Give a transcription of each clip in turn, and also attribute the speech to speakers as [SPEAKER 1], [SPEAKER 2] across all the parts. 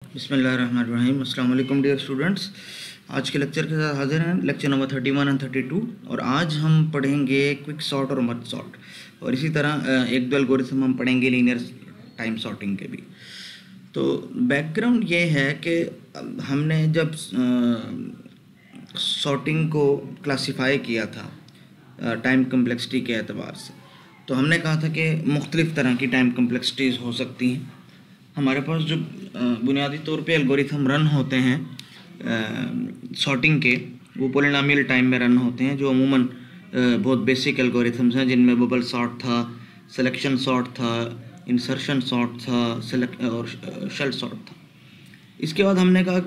[SPEAKER 1] बिस्मिल्लाहिर्रहमानिर्रहीम। अस्सलाम वालेकुम डियर स्टूडेंट्स। आज के लेक्चर के साथ हाजिर हैं, लेक्चर नंबर 31 एंड 32। और आज हम पढ़ेंगे क्विक सॉर्ट और मर्ज सॉर्ट, और इसी तरह एक दो एल्गोरिथम हम पढ़ेंगे लीनियर टाइम सॉर्टिंग के भी। तो बैकग्राउंड ये है कि हमने जब सॉर्टिंग को क्लासिफाई किया था टाइम कम्प्लेक्सिटी के एतबार से, तो हमने कहा था कि मुख्तलिफ़ तरह की टाइम कम्प्लेक्सिटीज़ हो सकती हैं। हमारे पास जो बुनियादी तौर पे एल्गोरिथम रन होते हैं सॉर्टिंग के, वो पॉलिनॉमियल टाइम में रन होते हैं, जो अमूमन बहुत बेसिक एल्गोरिथम्स हैं, जिनमें बबल सॉर्ट था, सिलेक्शन सॉर्ट था, इंसर्शन सॉर्ट था, और शेल सॉर्ट था। इसके बाद हमने कहा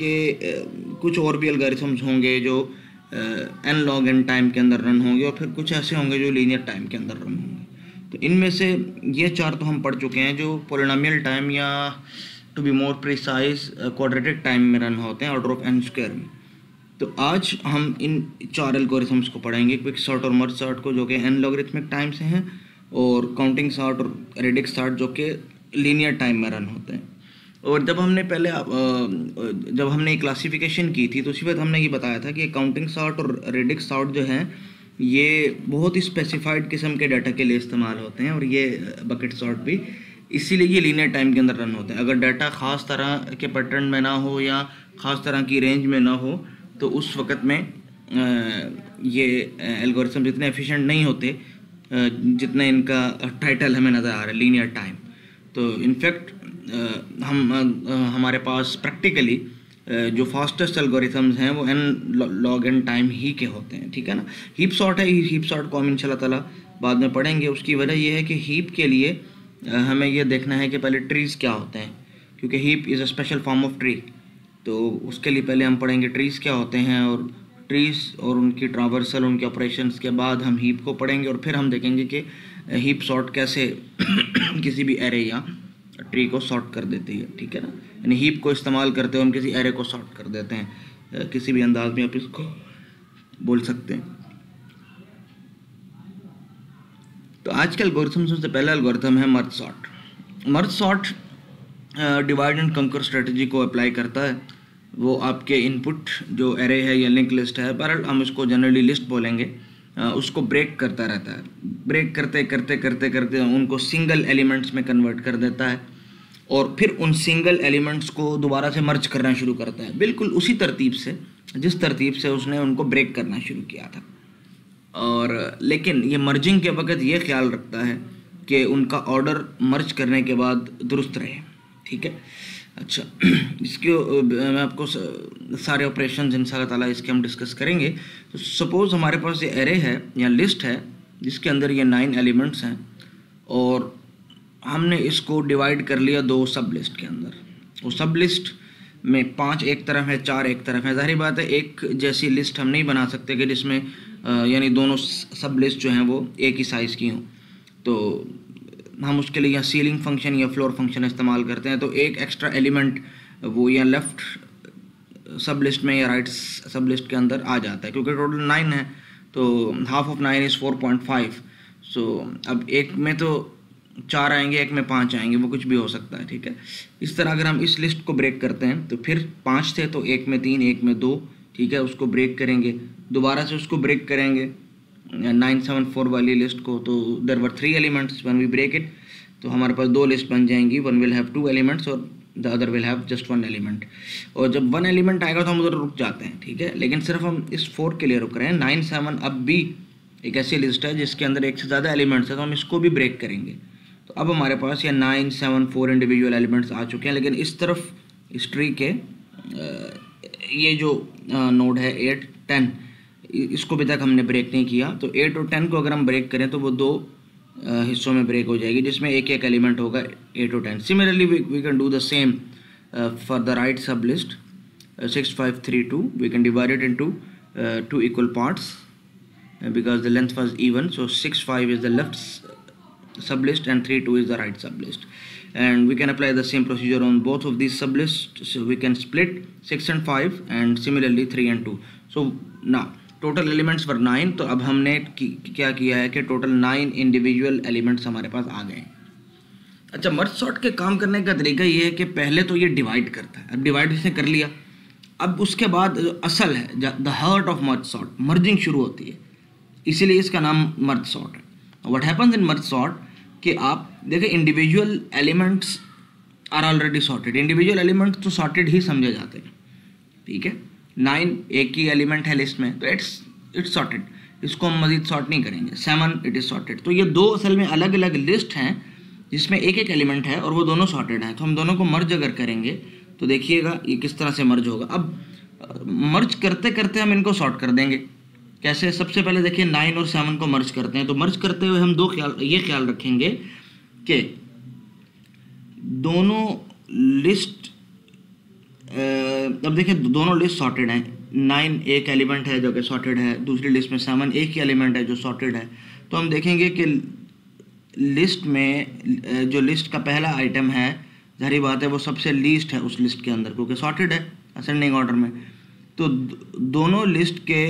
[SPEAKER 1] कि कुछ और भी एल्गोरिथम्स होंगे जो n log n टाइम के अंदर रन होंगे, और फिर कुछ ऐसे होंगे जो लीनियर टाइम के अंदर रन होंगे। तो इनमें से ये चार तो हम पढ़ चुके हैं जो पॉलिनॉमियल टाइम या to be more precise quadratic time में रन होते हैं, ऑर्डर ऑफ n स्क्वायर में। तो आज हम इन चार एल्गोरिथम्स को पढ़ेंगे, क्विक सॉर्ट और मर्ज सॉर्ट को, जो कि n लॉगरिथमिक टाइम से हैं, और काउंटिंग सॉर्ट और रेडिक्स सॉर्ट जो कि लीनियर टाइम में रन होते हैं। और जब हमने क्लासिफिकेशन की थी, तो उसी वक्त हमने ये बताया था कि काउंटिंग सॉर्ट और रेडिक्स सॉर्ट जो हैं, ये बहुत ही स्पेसिफाइड किस्म के डाटा के लिए इस्तेमाल होते हैं, और ये बकेट सॉर्ट भी इसीलिए ये लीनियर टाइम के अंदर रन होते हैं। अगर डाटा ख़ास तरह के पैटर्न में ना हो या ख़ास तरह की रेंज में ना हो, तो उस वक़्त में ये एल्गोरिथम इतने एफिशिएंट नहीं होते जितना इनका टाइटल हमें नज़र आ रहा है, लीनियर टाइम। तो इनफैक्ट हमारे पास प्रैक्टिकली जो फास्टेस्ट एल्गोरिथम्स हैं वो n log n टाइम ही के होते हैं, ठीक है ना। हीप सॉर्ट है, हीप सॉर्ट को हम इंशाल्लाह ताला बाद में पढ़ेंगे। उसकी वजह यह है कि हीप के लिए हमें ये देखना है कि पहले ट्रीज़ क्या होते हैं, क्योंकि heap is a special form of tree. तो उसके लिए पहले हम पढ़ेंगे ट्रीज़ क्या होते हैं, और ट्रीज़ और उनकी ट्रावर्सल, उनके ऑपरेशंस के बाद हम हीप को पढ़ेंगे, और फिर हम देखेंगे कि हीप सॉर्ट कैसे किसी भी एरे या ट्री को सॉर्ट कर देती है, ठीक है ना। यानी हीप को इस्तेमाल करते हुए हम किसी एरे को सॉर्ट कर देते हैं, किसी भी अंदाज में आप इसको बोल सकते हैं। तो आज के एल्गोरिथम सबसे पहला एल्गोरिथम है merge sort. Merge sort divide and कंकर स्ट्रेटजी को अप्लाई करता है। वो आपके इनपुट जो एरे है या लिंक लिस्ट है, बहरहाल हम इसको जनरली लिस्ट बोलेंगे, उसको ब्रेक करता रहता है। ब्रेक करते करते करते करते उनको सिंगल एलिमेंट्स में कन्वर्ट कर देता है, और फिर उन सिंगल एलिमेंट्स को दोबारा से मर्ज करना शुरू करता है, बिल्कुल उसी तरतीब से जिस तरतीब से उसने उनको ब्रेक करना शुरू किया था। और लेकिन ये मर्जिंग के वक्त ये ख्याल रखता है कि उनका ऑर्डर मर्ज करने के बाद दुरुस्त रहे, ठीक है। अच्छा, इसके मैं आपको सारे ऑपरेशंस इंशाअल्लाह ताला इसके हम डिस्कस करेंगे। तो सपोज़ हमारे पास ये एरे है या लिस्ट है जिसके अंदर ये 9 एलिमेंट्स हैं, और हमने इसको डिवाइड कर लिया 2 सब लिस्ट के अंदर। वो सब लिस्ट में 5 एक तरफ है, 4 एक तरफ है। ज़ाहिर बात है एक जैसी लिस्ट हम नहीं बना सकते कि जिसमें यानी दोनों सब लिस्ट जो हैं वो एक ही साइज़ की हों। तो हम उसके लिए या सीलिंग फंक्शन या फ्लोर फंक्शन इस्तेमाल करते हैं। तो एक एक्स्ट्रा एलिमेंट वो या लेफ़्ट सब लिस्ट में या राइट सब लिस्ट के अंदर आ जाता है, क्योंकि टोटल 9 है, तो हाफ ऑफ 9 इज़ 4.5। सो अब एक में तो 4 आएंगे, एक में 5 आएंगे, वो कुछ भी हो सकता है, ठीक है। इस तरह अगर हम इस लिस्ट को ब्रेक करते हैं, तो फिर 5 थे तो एक में 3, एक में 2, ठीक है, उसको ब्रेक करेंगे, दोबारा से उसको ब्रेक करेंगे 974 वाली लिस्ट को। तो there were 3 elements, when we break it तो हमारे पास 2 लिस्ट बन जाएंगी, वन विल हैव 2 एलिमेंट्स और the other will have just 1 element. और जब 1 एलिमेंट आएगा तो हम उधर रुक जाते हैं, ठीक है। लेकिन सिर्फ हम इस 4 के लिए रुक रहे हैं। 9, 7 अब भी एक ऐसी लिस्ट है जिसके अंदर एक से ज़्यादा एलिमेंट्स है, तो हम इसको भी ब्रेक करेंगे। तो अब हमारे पास ये 9, 7, 4 इंडिविजुअल एलिमेंट्स आ चुके हैं। लेकिन इस तरफ इस ट्री के ये जो नोड है 8, 10, इसको अभी तक हमने ब्रेक नहीं किया। तो 8 और 10 को अगर हम ब्रेक करें तो वो 2 हिस्सों में ब्रेक हो जाएगी, जिसमें एक एक एलिमेंट होगा 8 और 10। Similarly we can do the same for the right sub list 6, 5, 3, 2। We can divide it into 2 equal parts because the length was even. So 6, 5 is the left sub list and 3, 2 is the right sub list, and we can apply the same procedure on both of these sub lists. So we can split 6 and 5 and similarly 3 and 2. So now total elements were 9. तो अब हमने क्या किया है कि total 9 individual elements हमारे पास आ गए। अच्छा, मर्ज सॉर्ट के काम करने का तरीका ये है कि पहले तो ये डिवाइड करता है। अब डिवाइड इसने कर लिया, अब उसके बाद जो असल है, the heart of merge sort, merging शुरू होती है, इसीलिए इसका नाम मर्ज सॉर्ट है। What happens in merge sort कि आप देखें individual elements are already sorted, individual elements तो सॉर्टेड ही समझे जाते हैं, ठीक है। 9 एक ही एलिमेंट है लिस्ट में, तो इट्स सॉर्टेड, इसको हम मजीद सॉर्ट नहीं करेंगे। 7 इट इज़ सॉर्टेड। तो ये दो असल में अलग अलग लिस्ट हैं जिसमें एक एक एलिमेंट है और वो दोनों सॉर्टेड हैं। तो हम दोनों को मर्ज अगर करेंगे तो देखिएगा ये किस तरह से मर्ज होगा। अब मर्ज करते करते हम इनको सॉर्ट कर देंगे। कैसे? सबसे पहले देखिए 9 और 7 को मर्ज करते हैं। तो मर्ज करते हुए हम ये ख्याल रखेंगे कि दोनों लिस्ट, अब देखिए दोनों लिस्ट सॉर्टेड हैं। 9 एक एलिमेंट है जो कि सॉर्टेड है, दूसरी लिस्ट में 7 एक ही एलिमेंट है जो सॉर्टेड है। तो हम देखेंगे कि लिस्ट में जो लिस्ट का पहला आइटम है, जाहिर बात है वो सबसे लीस्ट है उस लिस्ट के अंदर, क्योंकि सॉर्टेड है असेंडिंग ऑर्डर में। तो दोनों लिस्ट के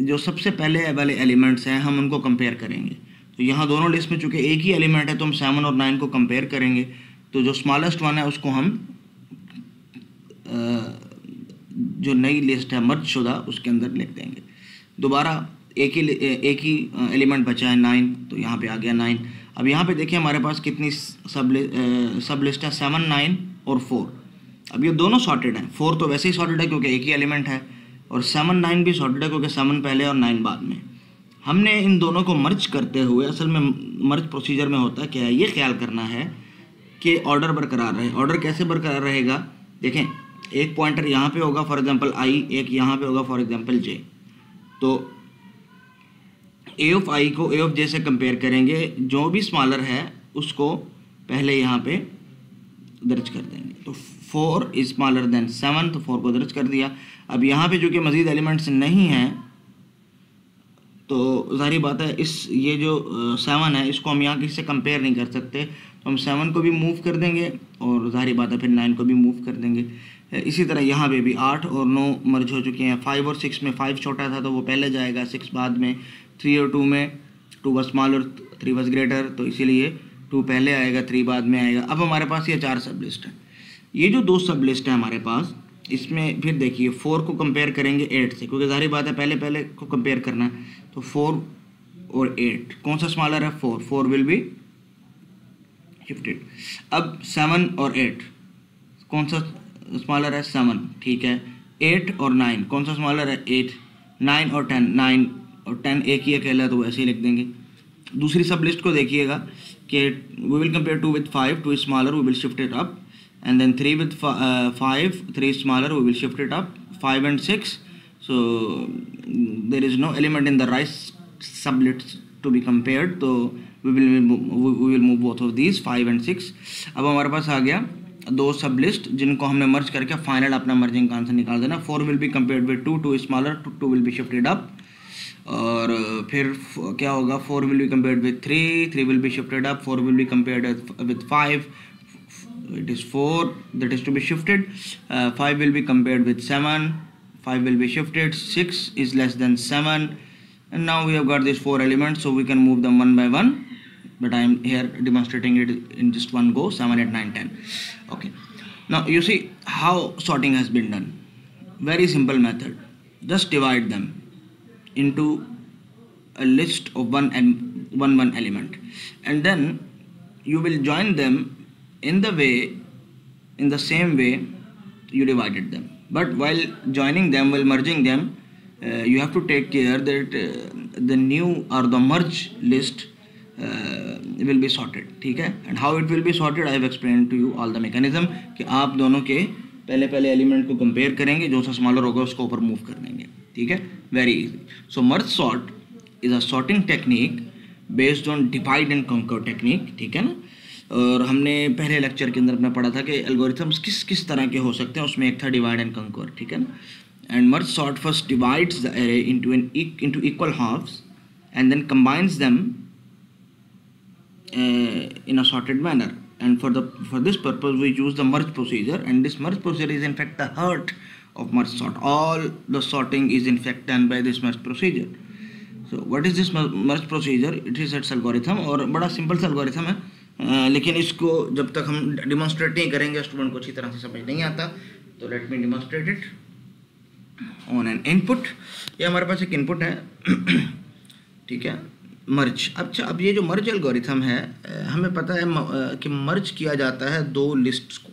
[SPEAKER 1] जो सबसे पहले वाले एलिमेंट्स हैं हम उनको कंपेयर करेंगे। तो यहाँ दोनों लिस्ट में चूँकि एक ही एलिमेंट है तो हम 7 और 9 को कंपेयर करेंगे। तो जो स्मॉलेस्ट वन है उसको हम जो नई लिस्ट है मर्ज शुदा उसके अंदर लिख देंगे। दोबारा एक ही एलिमेंट बचा है 9, तो यहाँ पे आ गया 9। अब यहाँ पे देखिए हमारे पास कितनी सब लिस्ट है, 7, 9 और 4। अब ये दोनों सॉर्टेड हैं। 4 तो वैसे ही सॉर्टेड है क्योंकि एक ही एलिमेंट है, और 7, 9 भी सॉर्टेड है क्योंकि 7 पहले और 9 बाद में। हमने इन दोनों को मर्ज करते हुए, असल में मर्ज प्रोसीजर में होता क्या है, ये ख्याल करना है कि ऑर्डर बरकरार रहे। ऑर्डर कैसे बरकरार रहेगा? देखें, एक पॉइंटर यहाँ पे होगा फॉर एग्जांपल i, एक यहाँ पे होगा फॉर एग्जांपल j। तो a ऑफ i को a ऑफ j से कंपेयर करेंगे, जो भी स्मॉलर है उसको पहले यहाँ पे दर्ज कर देंगे। तो 4 इज स्मॉलर देन 7, तो 4 को दर्ज कर दिया। अब यहाँ पे जो कि मज़ीद एलिमेंट्स नहीं हैं, तो जाहिर बात है ये जो 7 है इसको हम यहाँ किसी से कंपेयर नहीं कर सकते, तो हम 7 को भी मूव कर देंगे और जाहिर बात है फिर 9 को भी मूव कर देंगे। इसी तरह यहाँ पे भी 8 और 9 मर्ज हो चुके हैं। 5 और 6 में 5 छोटा था तो वो पहले जाएगा, 6 बाद में। 3 और 2 में 2 वॉज स्मॉलर 3 वॉज ग्रेटर, तो इसीलिए 2 पहले आएगा 3 बाद में आएगा। अब हमारे पास ये 4 सब लिस्ट है। ये जो 2 सब लिस्ट है हमारे पास, इसमें फिर देखिए 4 को कंपेयर करेंगे 8 से, क्योंकि जाहिर बात है पहले को कंपेयर करना है। तो 4 और 8 कौन सा स्मॉलर है? 4 विल बी शिफ्टेड। अब 7 और 8 कौन सा स्मॉलर है? 7, ठीक है। 8 और 9 कौन सा स्मॉलर है? 8। 9 और 10, 9 और 10 एक ही अकेला है तो वैसे ही लिख देंगे। दूसरी सब लिस्ट को देखिएगा कि we will compare 2 with 5, 2 is smaller, we will shift it up, and then 3 with 5, 3 is smaller, we will shift it up, 5 and 6, so there is no element in the right sublist to be compared, so we will move both of these 5 and 6। अब हमारे पास आ गया 2 सब list जिनको हमने मर्ज करके final अपना merging का answer निकाल देना। 4 will be compared with 2, 2 is smaller, 2 will be shifted up, और फिर क्या होगा? 4 will be compared with 3, 3 will be shifted up, 4 will be compared with 5, it is 4 that is to be shifted, 5 will be compared with 7, 5 will be shifted, 6 is less than 7, and now we have got these 4 elements, so we can move them one by one, but I am here demonstrating it in just one go, 7, 8, 9, 10. Okay, now you see how sorting has been done. Very simple method. Just divide them into a list of one element, and then you will join them in the same way you divided them. But while joining them, while merging them, you have to take care that the new or the merge list will be sorted, ठीक है। And how it will be sorted, I have explained to you all the mechanism, कि आप दोनों के पहले element को compare करेंगे, जो सा स्मॉलर होगा उसको ऊपर मूव कर देंगे, ठीक है। Very easy. So merge sort is a sorting technique based on divide and कंकर टेक्निक, ठीक है ना। और हमने पहले लेक्चर के अंदर अपना पढ़ा था कि एल्गोरिथम्स किस तरह के हो सकते हैं, उसमें एक था डिवाइड एंड कंकर, ठीक है ना। And merge sort first divides the array into equal halves and then combines them in a sorted manner, and for this purpose we use the merge procedure, and this merge procedure is in fact the heart of merge sort. All the sorting is in fact done by this merge procedure. So what is this merge procedure? It is its algorithm, और बड़ा simple सा algorithm है। लेकिन इसको जब तक हम demonstrate नहीं करेंगे स्टूडेंट को अच्छी तरह से समझ नहीं आता। तो let me demonstrate it on an input. ये हमारे पास एक इनपुट है ठीक है, मर्ज। अच्छा, अब ये जो मर्ज एल्गोरिथम है, हमें पता है कि मर्ज किया जाता है दो लिस्ट्स को,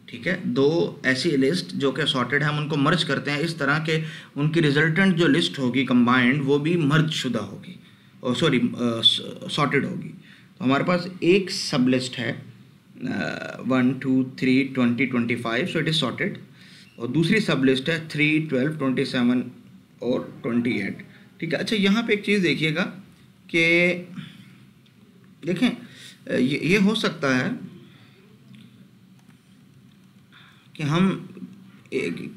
[SPEAKER 1] ठीक है, दो ऐसी लिस्ट जो कि सॉर्टेड है, हम उनको मर्ज करते हैं इस तरह के उनकी रिजल्टेंट जो लिस्ट होगी कंबाइंड वो भी मर्ज शुदा होगी, और सॉरी सॉर्टेड होगी। तो हमारे पास एक सब लिस्ट है 1 2 3 20 25, सो इट इज़ सॉर्टेड, और दूसरी सब लिस्ट है 3 12 27 और 28, ठीक है। अच्छा, यहाँ पे एक चीज़ देखिएगा कि देखें ये हो सकता है कि हम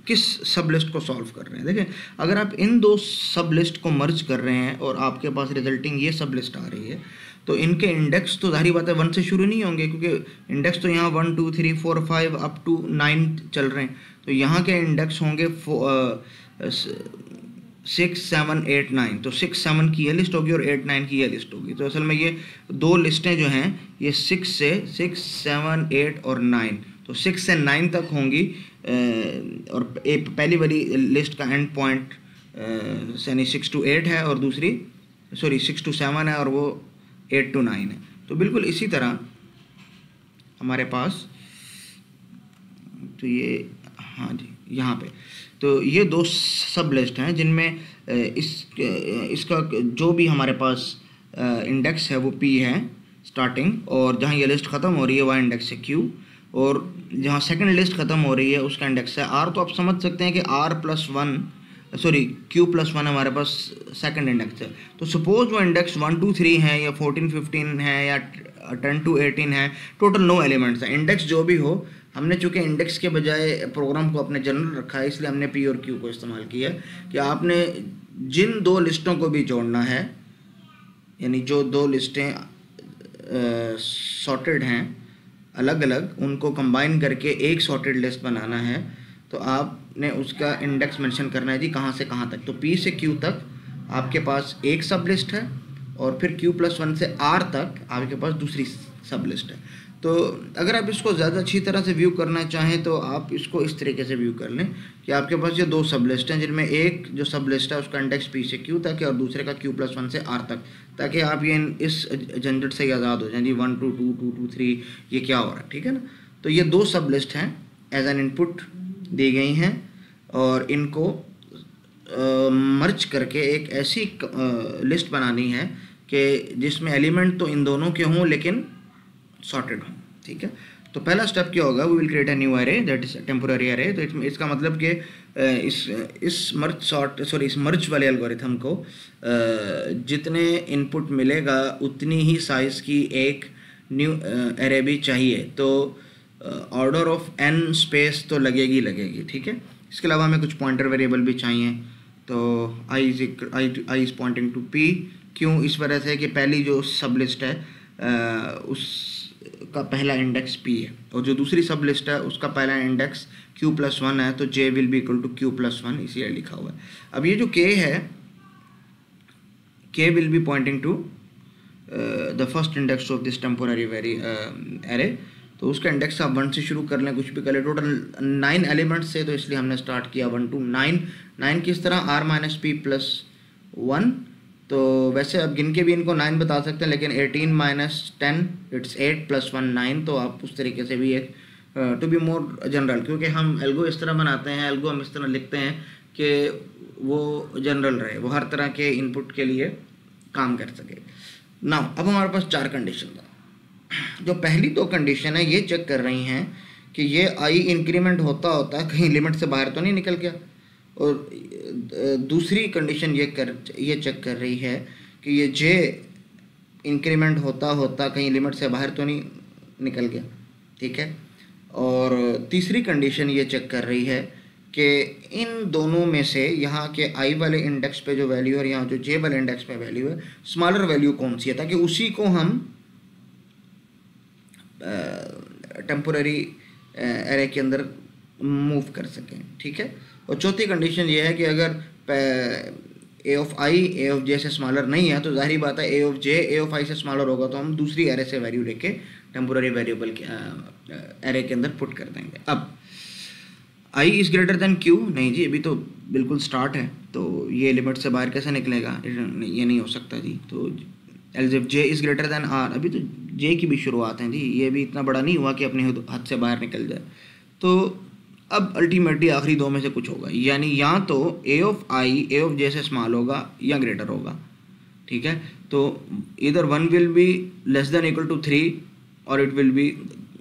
[SPEAKER 1] किस सब लिस्ट को सॉल्व कर रहे हैं। देखें, अगर आप इन दो सब लिस्ट को मर्ज कर रहे हैं और आपके पास रिजल्टिंग ये सब लिस्ट आ रही है, तो इनके इंडेक्स तो जाहिर बात है 1 से शुरू नहीं होंगे, क्योंकि इंडेक्स तो यहाँ 1 2 3 4 5 अप टू 9 चल रहे हैं। तो यहाँ के इंडेक्स होंगे 6 7 8 9, तो 6 7 की ये लिस्ट होगी और 8 9 की ये लिस्ट होगी। तो असल में ये दो लिस्टें जो हैं ये 6 से 6 7 8 और 9, तो 6 से 9 तक होंगी, और एक पहली वाली लिस्ट का एंड पॉइंट यानी 6 to 8 है, और दूसरी 6 to 7 है, और वो 8 to 9 है। तो बिल्कुल इसी तरह हमारे पास, तो ये हाँ जी यहाँ पे, तो ये दो सब लिस्ट हैं जिनमें इसका जो भी हमारे पास इंडेक्स है वो P है स्टार्टिंग, और जहाँ ये लिस्ट ख़त्म हो रही है वह इंडेक्स है Q, और जहाँ सेकंड लिस्ट ख़त्म हो रही है उसका इंडेक्स है R। तो आप समझ सकते हैं कि Q+1 हमारे पास सेकंड इंडेक्स है। तो सपोज वो इंडेक्स 1 2 3 है या 14 15 है या 10 to 18 है, टोटल 9 एलिमेंट्स हैं। इंडेक्स जो भी हो, हमने चूँकि इंडेक्स के बजाय प्रोग्राम को अपने जनरल रखा है, इसलिए हमने P और Q को इस्तेमाल किया है कि आपने जिन दो लिस्टों को भी जोड़ना है, यानी जो दो लिस्टें सॉर्टेड हैं अलग अलग, उनको कंबाइन करके एक सॉर्टेड लिस्ट बनाना है, तो आपने उसका इंडेक्स मेंशन करना है जी कहाँ से कहाँ तक। तो P से Q तक आपके पास एक सब लिस्ट है, और फिर Q+1 से R तक आपके पास दूसरी सब लिस्ट है। तो अगर आप इसको ज़्यादा अच्छी तरह से व्यू करना चाहें तो आप इसको इस तरीके से व्यू कर लें कि आपके पास ये दो सब लिस्ट हैं, जिनमें एक जो सब लिस्ट है उसका इंडेक्स P से Q तक है, और दूसरे का Q+1 से R तक, ताकि आप ये इस झंझट से आज़ाद हो जाएं जी 1 2 2 2 2 3 ये क्या हो रहा है, ठीक है ना। तो ये दो सब लिस्ट हैं एज एन इनपुट दी गई हैं, और इनको मर्ज करके एक ऐसी लिस्ट बनानी है कि जिसमें एलिमेंट तो इन दोनों के हों लेकिन सॉर्टेड हों, ठीक है। तो पहला स्टेप क्या होगा, we will create a new array that is temporary array. तो इसका मतलब कि इस मर्ज वाले एल्गोरिथम को जितने इनपुट मिलेगा उतनी ही साइज़ की एक न्यू एरे भी चाहिए। तो ऑर्डर ऑफ n स्पेस तो लगेगी, ठीक है। इसके अलावा हमें कुछ पॉइंटर वेरिएबल भी चाहिए। तो i is pointing to P, क्यों, इस वजह से कि पहली जो सब लिस्ट है उसका पहला इंडेक्स P है, और जो दूसरी सब लिस्ट है उसका पहला इंडेक्स Q+1 है, तो J will be equal to Q+1, इसलिए लिखा हुआ है। अब ये जो K है, K will be pointing to the first index of this temporary array. तो उसका इंडेक्स आप 1 से शुरू कर लें, कुछ भी कर लें, टोटल 9 एलिमेंट्स से, तो इसलिए हमने स्टार्ट किया 1 to 9। 9 किस तरह, R-P+1। तो वैसे आप गिन के भी इनको 9 बता सकते हैं, लेकिन 18 - 10 इट्स 8 + 1 9। तो आप उस तरीके से भी एक टू बी मोर जनरल, क्योंकि हम एल्गो इस तरह बनाते हैं, एल्गो हम इस तरह लिखते हैं कि वो जनरल रहे, वो हर तरह के इनपुट के लिए काम कर सके। नाउ अब हमारे पास 4 कंडीशन था। जो पहली 2 कंडीशन है ये चेक कर रही हैं कि ये i इंक्रीमेंट होता कहीं लिमिट से बाहर तो नहीं निकल गया, और दूसरी कंडीशन ये चेक कर रही है कि ये j इंक्रीमेंट होता कहीं लिमिट से बाहर तो नहीं निकल गया, ठीक है। और तीसरी कंडीशन ये चेक कर रही है कि इन दोनों में से यहाँ के i वाले इंडेक्स पे जो वैल्यू है और यहाँ जो j वाले इंडेक्स पे वैल्यू है, स्मॉलर वैल्यू कौन सी है, ताकि उसी को हम टेम्पोररी एरे के अंदर मूव कर सकें, ठीक है। और चौथी कंडीशन ये है कि अगर ए ऑफ आई ए ऑफ जे से स्मॉलर नहीं है, तो जाहिर बात है ए ऑफ जे ए ऑफ आई से स्मॉलर होगा, तो हम दूसरी एरे से वैल्यू लेके टेम्पोररी वेरिएबल के एरे के अंदर पुट कर देंगे। अब I is greater then Q, नहीं जी अभी तो बिल्कुल स्टार्ट है, तो ये लिमिट से बाहर कैसे निकलेगा, ये नहीं हो सकता जी। तो else if J is greater than R, अभी तो जे की भी शुरुआत है जी, ये भी इतना बड़ा नहीं हुआ कि अपने हाथ से बाहर निकल जाए। तो अब अल्टीमेटली आखिरी दो में से कुछ होगा, यानी या तो ए ऑफ आई ए ऑफ जे से स्मॉल होगा या ग्रेटर होगा, ठीक है। तो इधर 1 will be less than equal to 3 और इट विल बी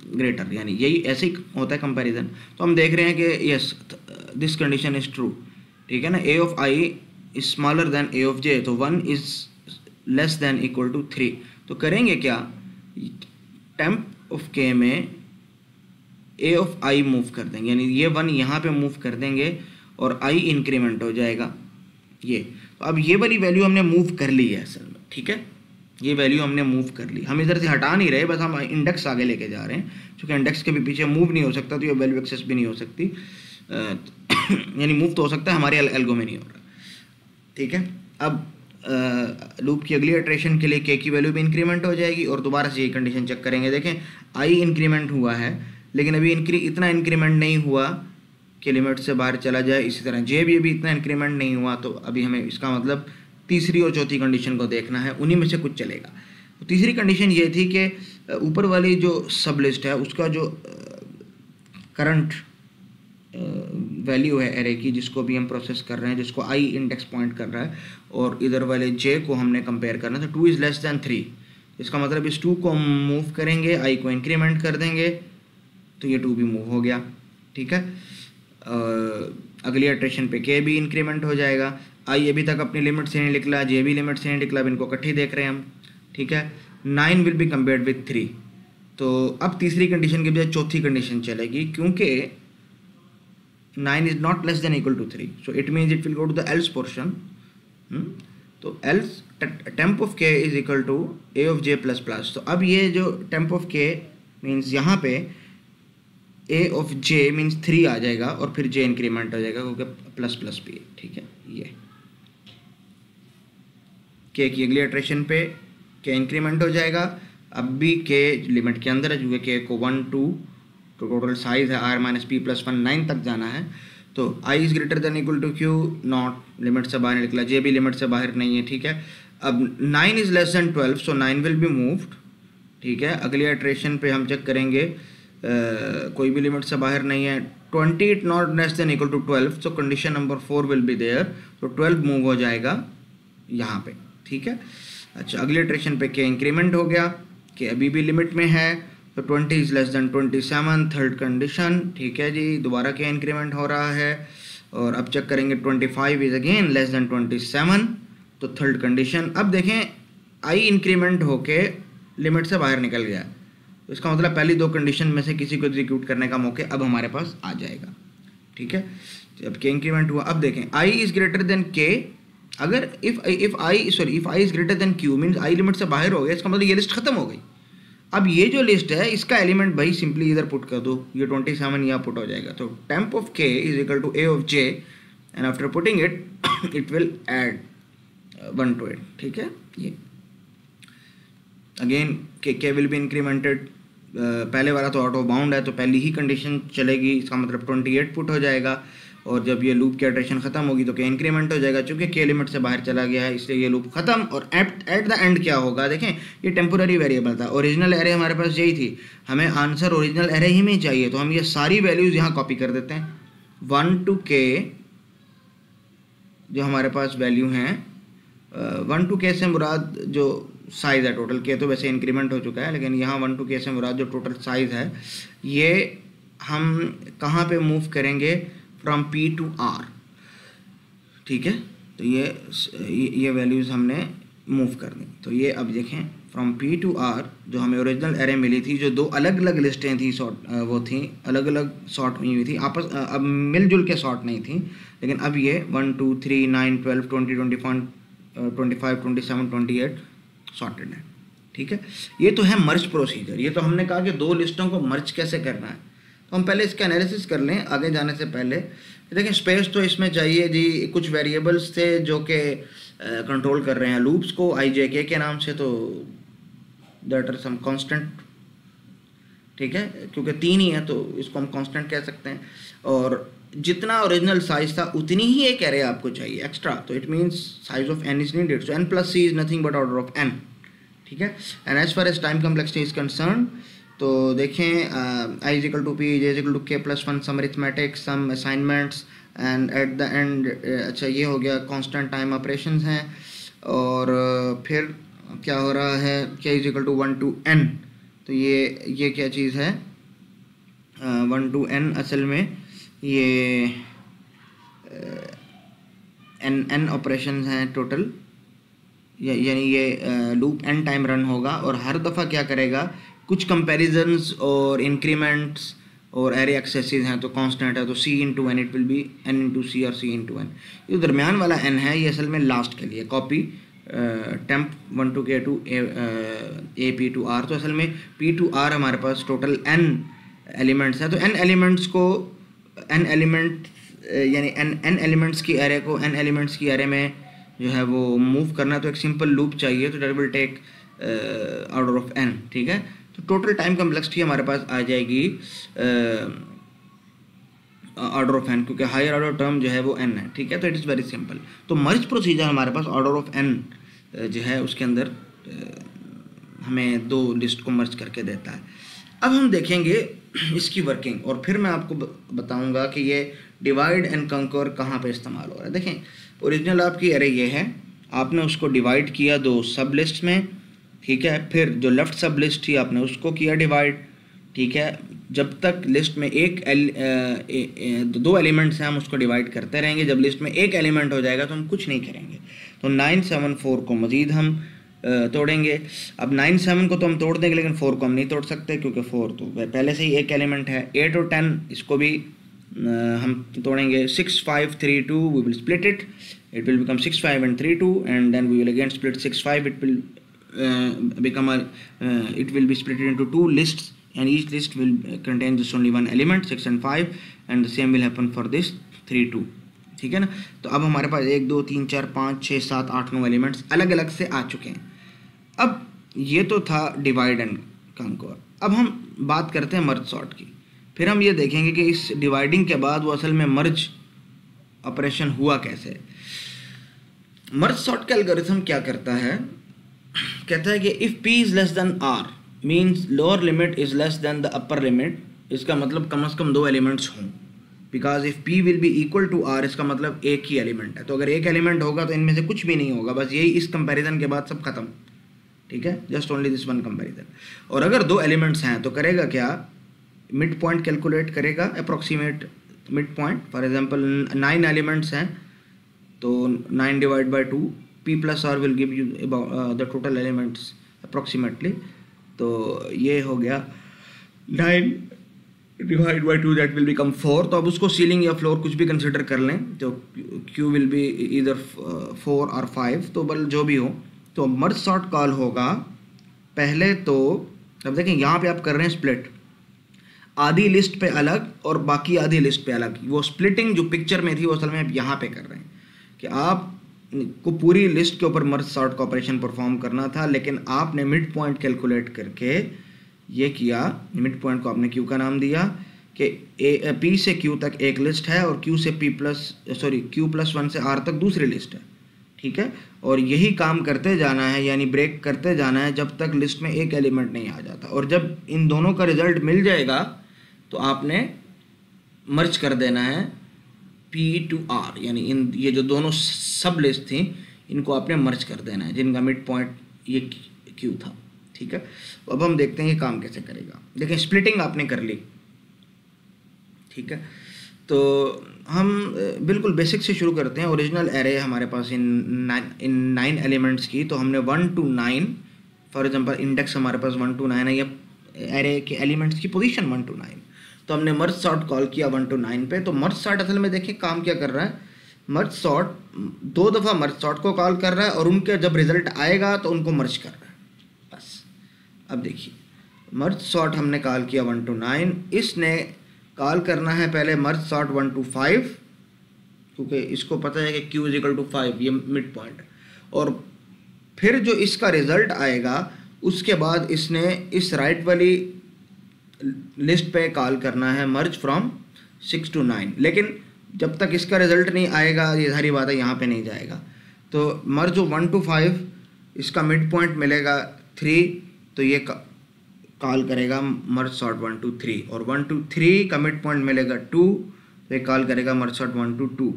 [SPEAKER 1] ग्रेटर, यानी यही ऐसे ही होता है कंपैरिजन। तो हम देख रहे हैं कि yes this condition is true, ठीक है ना। A of I is smaller than A of J, तो 1 is less than equal to 3। तो करेंगे क्या, टेम्प ऑफ के में ए ऑफ आई मूव कर देंगे, यानी ये 1 यहाँ पे मूव कर देंगे और आई इंक्रीमेंट हो जाएगा ये। तो अब ये वाली वैल्यू हमने मूव कर ली है असल में, ठीक है, ये वैल्यू हमने मूव कर ली, हम इधर से हटा नहीं रहे, बस हम इंडेक्स आगे लेके जा रहे हैं, क्योंकि इंडेक्स के भी पीछे मूव नहीं हो सकता, तो ये वैल्यू एक्सेस भी नहीं हो सकती, यानी मूव तो हो सकता है, हमारे एल्गो में नहीं हो रहा, ठीक है। अब लूप की अगली इटरेशन के लिए के की वैल्यू भी इंक्रीमेंट हो जाएगी और दोबारा से ये कंडीशन चेक करेंगे। देखें आई इंक्रीमेंट हुआ है, लेकिन अभी इतना इंक्रीमेंट नहीं हुआ कि लिमिट से बाहर चला जाए, इसी तरह जे भी अभी इतना इंक्रीमेंट नहीं हुआ, तो अभी हमें इसका मतलब तीसरी और चौथी कंडीशन को देखना है, उन्हीं में से कुछ चलेगा। तो तीसरी कंडीशन ये थी कि ऊपर वाली जो सब लिस्ट है उसका जो करंट वैल्यू है एरे की, जिसको भी हम प्रोसेस कर रहे हैं, जिसको आई इंडेक्स पॉइंट कर रहा है, और इधर वाले जे को हमने कंपेयर करना था, 2 इज़ लेस दैन 3, इसका मतलब इस 2 को मूव करेंगे, आई को इंक्रीमेंट कर देंगे, तो ये 2 भी मूव हो गया, ठीक है। अगली इटरेशन पे के भी इंक्रीमेंट हो जाएगा, आई अभी तक अपनी लिमिट से नहीं निकला, जे भी लिमिट से नहीं निकला, अब इनको इकट्ठे देख रहे हैं हम, ठीक है। 9 विल बी कंपेयर्ड विथ 3, तो अब तीसरी कंडीशन के बजाय चौथी कंडीशन चलेगी, क्योंकि 9 is not less than equal to 3, so it means it will go to the else portion। तो else temp of k is equal to a of j plus plus। तो अब ये जो temp of k means यहाँ पे a of j means 3 आ जाएगा और फिर j इंक्रीमेंट हो जाएगा, क्योंकि प्लस प्लस भी है, ठीक है। ये k की अगली इटरेशन पे k इंक्रीमेंट हो जाएगा, अब भी k लिमिट के अंदर है, क्योंकि k को 1 2 तो टोटल साइज है r माइनस पी प्लस 1 9 तक जाना है। तो i is greater than equal to q, not limit से बाहर निकला, j भी लिमिट से बाहर नहीं है, ठीक है। अब 9 is less then 12, so 9 will be moved, ठीक है। अगली इटरेशन पे हम चेक करेंगे, कोई भी लिमिट से बाहर नहीं है, 20 not less than equal to 12, so condition number 4 will be there, तो 12 मूव हो जाएगा यहाँ पे, ठीक है। अच्छा अगली इटरेशन पे के इंक्रीमेंट हो गया, कि अभी भी लिमिट में है, तो 20 is less then 27, third condition, ठीक है जी, दोबारा क्या इंक्रीमेंट हो रहा है, और अब चेक करेंगे 25 इज़ अगेन लेस देन 27, तो थर्ड कंडीशन। अब देखें आई इंक्रीमेंट होके लिमिट से बाहर निकल गया, तो इसका मतलब पहली दो कंडीशन में से किसी को एग्जीक्यूट करने का मौके अब हमारे पास आ जाएगा, ठीक है। अब के इंक्रीमेंट हुआ, अब देखें आई इज़ ग्रेटर देन के, अगर if I is greater then Q means I limit से बाहर हो गया, इसका मतलब ये लिस्ट खत्म हो गई। अब ये जो लिस्ट है इसका एलिमेंट भाई सिंपली इधर पुट कर दो, ये 27 यहाँ पुट हो जाएगा, तो temp of K is equal to A of J, and after putting it will add 1 to it, ठीक है। ये अगेन के विल बी इंक्रीमेंटेड, पहले वाला तो आउट ऑफ बाउंड है, तो पहली ही कंडीशन चलेगी, इसका मतलब 28 पुट हो जाएगा, और जब ये लूप की इटरेशन खत्म होगी तो के इंक्रीमेंट हो जाएगा, चूंकि के लिमिट से बाहर चला गया है इसलिए ये लूप खत्म। और एट द एंड क्या होगा, देखें ये टेम्पोररी वेरिएबल था, ओरिजिनल एरे हमारे पास यही थी, हमें आंसर ओरिजिनल एरे ही में चाहिए, तो हम ये सारी वैल्यूज़ यहाँ कॉपी कर देते हैं, 1 to k जो हमारे पास वैल्यू हैं, 1 to k से मुराद जो साइज़ है टोटल, के तो वैसे इंक्रीमेंट हो चुका है, लेकिन यहाँ 1 to k से मुराद जो टोटल साइज़ है, ये हम कहाँ पे मूव करेंगे, फ्रॉम P to R, ठीक है। तो ये वैल्यूज़ हमने मूव कर दी, तो ये अब देखें फ्रॉम P to R जो हमें ओरिजिनल एरे मिली थी, जो दो अलग अलग लिस्टें थी, वो थी अलग अलग सॉर्ट हुई थी, आपस अब मिलजुल के सॉर्ट नहीं थी, लेकिन अब ये 1 2 3 9 12 20 25 27 28 सॉर्टेड है, ठीक है। ये तो है मर्ज प्रोसीजर, ये तो हमने कहा कि दो लिस्टों को मर्ज कैसे करना है, तो हम पहले इसका एनालिसिस कर लें आगे जाने से पहले। देखें स्पेस तो इसमें चाहिए जी, कुछ वेरिएबल्स थे जो कि कंट्रोल कर रहे हैं लूप्स को आई जे के नाम से, तो दैट आर सम कांस्टेंट, ठीक है, क्योंकि 3 ही है तो इसको हम कांस्टेंट कह सकते हैं। और जितना ओरिजिनल साइज था उतनी ही एक एरे आपको चाहिए एक्स्ट्रा, तो it means size of n is needed, so n plus c is nothing but order of n, ठीक है। And as far as time complexity is concerned, तो देखें i इज इक्वल टू पी, j is equal to k plus 1, some arithmetic, some assignments, and at the end अच्छा ये हो गया constant time operations हैं। और फिर क्या हो रहा है, k is equal to 1 to n, तो ये क्या चीज़ है 1 to n, असल में ये n ऑपरेशंस हैं टोटल, यानी ये लूप n टाइम रन होगा और हर दफ़ा क्या करेगा, कुछ कंपैरिजन्स और इंक्रीमेंट्स और एरे एक्सेसेस हैं तो कांस्टेंट है, तो c into N it will be n into C और c इंटू एन। ये दरमियान वाला n है, ये असल में लास्ट के लिए copy temp 1 to k to a p to r, तो असल में p to r हमारे पास टोटल n एलिमेंट्स हैं, तो n एलिमेंट्स को n एलिमेंट यानी n एलिमेंट्स की एरे को n एलिमेंट्स की एरे में जो है वो मूव करना, तो एक सिंपल लूप चाहिए, तो that will take order of n, ठीक है। तो टोटल टाइम कम्प्लेक्सिटी हमारे पास आ जाएगी ऑर्डर ऑफ n, क्योंकि हायर ऑर्डर टर्म जो है वो n है, ठीक है। तो इट इज़ वेरी सिंपल। तो मर्ज प्रोसीजर हमारे पास ऑर्डर ऑफ n जो है उसके अंदर हमें 2 लिस्ट को मर्ज करके देता है। अब हम देखेंगे इसकी वर्किंग और फिर मैं आपको बताऊंगा कि ये डिवाइड एंड कंकर कहाँ पे इस्तेमाल हो रहा है। देखें ओरिजिनल आपकी एरे ये है, आपने उसको डिवाइड किया 2 सब लिस्ट में, ठीक है। फिर जो लेफ़्ट सब लिस्ट थी आपने उसको किया डिवाइड, ठीक है। जब तक लिस्ट में 2 एलिमेंट्स हैं हम उसको डिवाइड करते रहेंगे, जब लिस्ट में 1 एलिमेंट हो जाएगा तो हम कुछ नहीं करेंगे। तो 9, 7, 4 को मज़ीद हम तोड़ेंगे। अब 9, 7 को तो हम तोड़ देंगे लेकिन 4 को हम नहीं तोड़ सकते क्योंकि 4 तो पहले से ही 1 एलिमेंट है। 8 और 10 इसको भी हम तोड़ेंगे। 6, 5, 3, 2 we will split it, it will become 6, 5 and 3, 2 and then we will again split 6, 5, it will become it will be split into 2 lists and each list will contain just only 1 element, 6 and 5, and the same will happen for this 3, 2, ठीक है ना। तो अब हमारे पास 1, 2, 3, 4, 5, 6, 7, 8, 9 elements अलग अलग से आ चुके हैं। अब ये तो था डिवाइड एंड कंकर। अब हम बात करते हैं मर्ज सॉर्ट की। फिर हम ये देखेंगे कि इस डिवाइडिंग के बाद वो असल में मर्ज ऑपरेशन हुआ कैसे। मर्ज सॉर्ट का एल्गोरिथम क्या करता है, कहता है कि if p is less than r means lower limit is less than the upper limit, इसका मतलब कम से कम 2 एलिमेंट्स हों। Because if p will be equal to r, इसका मतलब एक ही एलिमेंट है, तो अगर एक एलिमेंट होगा तो इनमें से कुछ भी नहीं होगा, बस यही इस कंपैरिजन के बाद सब खत्म, ठीक है, just only this one comparison. और अगर 2 एलिमेंट्स हैं तो करेगा क्या, मिड पॉइंट कैलकुलेट करेगा, approximate mid point. For example 9 elements हैं तो 9 divide by 2, p plus r will give you about the total elements approximately। तो ये हो गया 9 divide by 2 that will become 4। तो अब उसको सीलिंग या फ्लोर कुछ भी कंसिडर कर लें, तो q विल बी इधर 4 और 5, तो बल जो भी हो। तो मर्ज सॉर्ट कॉल होगा पहले तो, अब देखें यहाँ पे आप कर रहे हैं स्प्लिट, आधी लिस्ट पे अलग और बाकी आधी लिस्ट पे अलग। वो स्प्लिटिंग जो पिक्चर में थी वो असल में आप यहाँ पे कर रहे हैं कि आप को पूरी लिस्ट के ऊपर मर्ज सॉर्ट का ऑपरेशन परफॉर्म करना था, लेकिन आपने मिड पॉइंट कैलकुलेट करके ये किया। मिड पॉइंट को आपने क्यू का नाम दिया कि p से q तक एक लिस्ट है और q से q प्लस 1 से r तक दूसरी लिस्ट है, ठीक है। और यही काम करते जाना है, यानी ब्रेक करते जाना है जब तक लिस्ट में एक एलिमेंट नहीं आ जाता। और जब इन दोनों का रिजल्ट मिल जाएगा तो आपने मर्ज कर देना है p to r, यानी इन ये जो दोनों सब लिस्ट थी इनको आपने मर्ज कर देना है जिनका मिड पॉइंट ये q था, ठीक है। तो अब हम देखते हैं ये काम कैसे करेगा। देखिए स्प्लिटिंग आपने कर ली, ठीक है। तो हम बिल्कुल बेसिक से शुरू करते हैं। ओरिजिनल एरे हमारे पास इन 9 एलिमेंट्स की, तो हमने 1 to 9 फॉर एग्जांपल इंडेक्स हमारे पास 1 to 9 है, या एरे के एलिमेंट्स की पोजीशन 1 to 9। तो हमने मर्ज सॉर्ट कॉल किया 1 to 9 पे। तो मर्ज सॉर्ट असल में देखिए काम क्या कर रहा है, मर्ज सॉर्ट 2 दफ़ा मर्ज सॉर्ट को कॉल कर रहा है और उनके जब रिजल्ट आएगा तो उनको मर्ज कर रहा है, बस। अब देखिए मर्ज सॉर्ट हमने कॉल किया 1 to 9, इसने कॉल करना है पहले मर्ज सॉर्ट 1 to 5, क्योंकि इसको पता है कि q इक्वल टू 5 ये मिड पॉइंट, और फिर जो इसका रिज़ल्ट आएगा उसके बाद इसने इस राइट वाली लिस्ट पे कॉल करना है मर्ज फ्रॉम 6 to 9। लेकिन जब तक इसका रिज़ल्ट नहीं आएगा ये सारी बात है यहाँ पे नहीं जाएगा। तो मर्ज 1 to 5 इसका मिड पॉइंट मिलेगा 3, तो ये कॉल करेगा मर्ज सॉर्ट 1 to 3, और 1 to 3 का मिड पॉइंट मिलेगा 2, तो ये कॉल करेगा मर्ज सॉर्ट 1 to 2।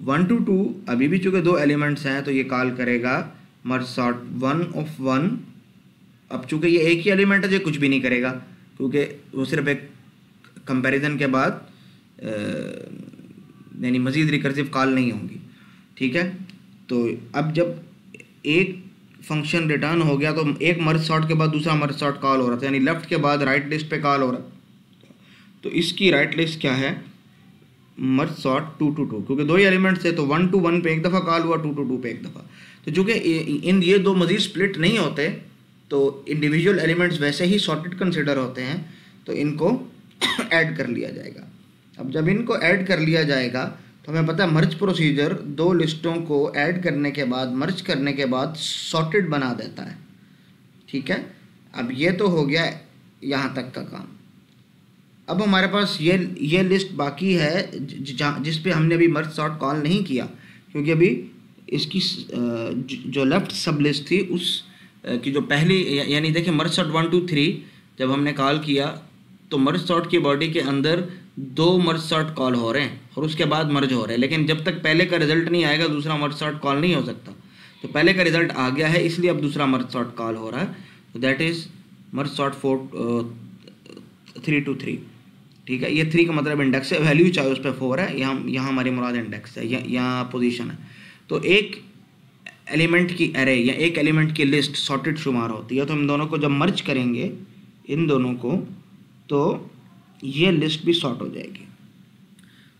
[SPEAKER 1] 1 to 2 अभी भी चूँकि 2 एलिमेंट्स हैं तो ये कॉल करेगा मर्ज सॉर्ट 1 of 1। अब चूँकि ये एक ही एलिमेंट है, ये कुछ भी नहीं करेगा क्योंकि वो सिर्फ एक कंपैरिजन के बाद यानी मज़ीद रिकर्सिव कॉल नहीं होंगी, ठीक है। तो अब जब एक फंक्शन रिटर्न हो गया तो एक मर्ज सॉर्ट के बाद दूसरा मर्ज सॉर्ट कॉल हो रहा था, यानी लेफ़्ट के बाद राइट लिस्ट पे कॉल हो रहा, तो इसकी राइट लिस्ट क्या है मर्ज सॉर्ट 2 to 2, क्योंकि 2 ही एलिमेंट्स है तो 1 to 1 पे एक दफ़ा कॉल हुआ, 2 to 2 पे एक दफ़ा। तो चूँकि इन ये दो मज़ीद स्प्लिट नहीं होते तो इंडिविजुअल एलिमेंट्स वैसे ही सॉर्टेड कंसिडर होते हैं, तो इनको ऐड कर लिया जाएगा। अब जब इनको ऐड कर लिया जाएगा तो हमें पता है मर्ज प्रोसीजर 2 लिस्टों को ऐड करने के बाद मर्ज करने के बाद सॉर्टेड बना देता है, ठीक है। अब ये तो हो गया यहाँ तक का काम। अब हमारे पास ये लिस्ट बाकी है जिस पे हमने अभी मर्ज सॉर्ट कॉल नहीं किया, क्योंकि अभी इसकी जो लेफ़्ट सब लिस्ट थी उस की जो पहली यानी देखिए मर्ज सॉर्ट 1 to 3 जब हमने कॉल किया तो मर्ज सॉर्ट की बॉडी के अंदर 2 मर्ज सॉर्ट कॉल हो रहे हैं और उसके बाद मर्ज हो रहे हैं, लेकिन जब तक पहले का रिजल्ट नहीं आएगा दूसरा मर्ज सॉर्ट कॉल नहीं हो सकता। तो पहले का रिजल्ट आ गया है इसलिए अब दूसरा मर्ज सॉर्ट कॉल हो रहा है, तो that is merge sort 3 to 3, ठीक है। ये 3 का मतलब इंडेक्स है, वैल्यू चाहे उस पर 4 है, यहाँ हमारी मुराद इंडेक्स है, यहाँ पोजीशन है। तो एक एलिमेंट की एरे या एक एलिमेंट की लिस्ट सॉर्टेड शुमार होती है, तो हम दोनों को जब मर्ज करेंगे इन दोनों को तो ये लिस्ट भी सॉर्ट हो जाएगी,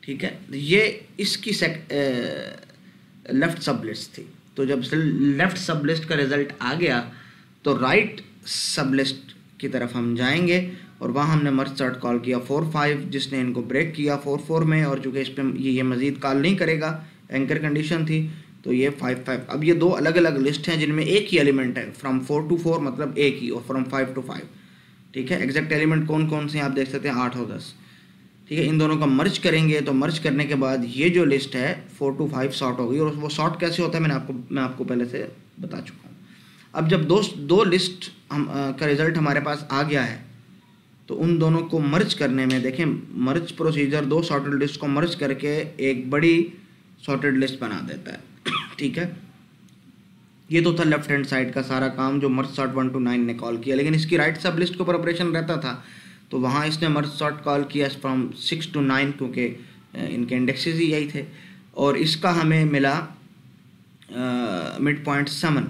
[SPEAKER 1] ठीक है। ये इसकी लेफ़्ट सब लिस्ट थी, तो जब लेफ़्ट सब लिस्ट का रिज़ल्ट आ गया तो राइट सब लिस्ट की तरफ हम जाएंगे और वहाँ हमने मर्ज सॉर्ट कॉल किया 4 5 जिसने इनको ब्रेक किया 4 4 में, और चूँकि इस पर ये मज़ीद कॉल नहीं करेगा एंकर कंडीशन थी तो ये 5 5। अब ये 2 अलग अलग लिस्ट हैं जिनमें एक ही एलिमेंट है, फ्रॉम 4 to 4 मतलब एक ही, और फ्रॉम 5 to 5, ठीक है। एग्जैक्ट एलिमेंट कौन कौन से हैं आप देख सकते हैं 8 और 10, ठीक है। इन दोनों का मर्ज करेंगे तो मर्ज करने के बाद ये जो लिस्ट है 4 to 5 सॉर्ट होगी, और वो सॉर्ट कैसे होता है मैं आपको पहले से बता चुका हूँ। अब जब दो लिस्ट का रिज़ल्ट हमारे पास आ गया है तो उन दोनों को मर्ज करने में देखें मर्ज प्रोसीजर 2 सॉर्टेड लिस्ट को मर्ज करके एक बड़ी सॉर्टेड लिस्ट बना देता है, ठीक है। ये तो था लेफ्ट हैंड साइड का सारा काम जो मर्ज सॉर्ट 1 to 9 ने कॉल किया, लेकिन इसकी राइट सब लिस्ट के ऊपर ऑपरेशन रहता था तो वहाँ इसने मर्ज सॉर्ट कॉल किया फ्रॉम 6 to 9 क्योंकि इनके इंडेक्सेस ही यही थे, और इसका हमें मिला मिड पॉइंट 7।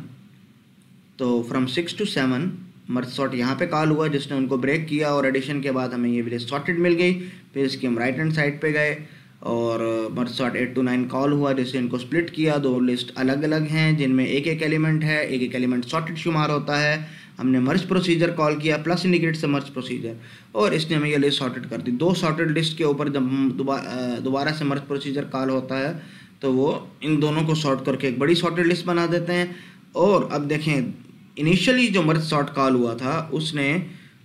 [SPEAKER 1] तो फ्रॉम 6 to 7 मर्ज सॉर्ट यहाँ पे कॉल हुआ जिसने उनको ब्रेक किया, और एडिशन के बाद हमें ये लिस्ट सॉर्टेड मिल गई। फिर इसकी हम राइट हैंड साइड पे गए और मर्ज सॉर्ट 8 to 9 कॉल हुआ जिससे इनको स्प्लिट किया। 2 लिस्ट अलग अलग हैं जिनमें एक एक एलिमेंट है, एक एक एलिमेंट सॉर्टेड शुमार होता है। हमने मर्ज प्रोसीजर कॉल किया प्लस इंडिकेट से मर्ज प्रोसीजर, और इसने हमें ये लिस्ट सॉर्टेड कर दी। 2 सॉर्टेड लिस्ट के ऊपर जब दोबारा से मर्ज प्रोसीजर कॉल होता है तो वो इन दोनों को सॉर्ट करके एक बड़ी सॉर्टेड लिस्ट बना देते हैं। और अब देखें इनिशियली जो मर्ज सॉर्ट कॉल हुआ था उसने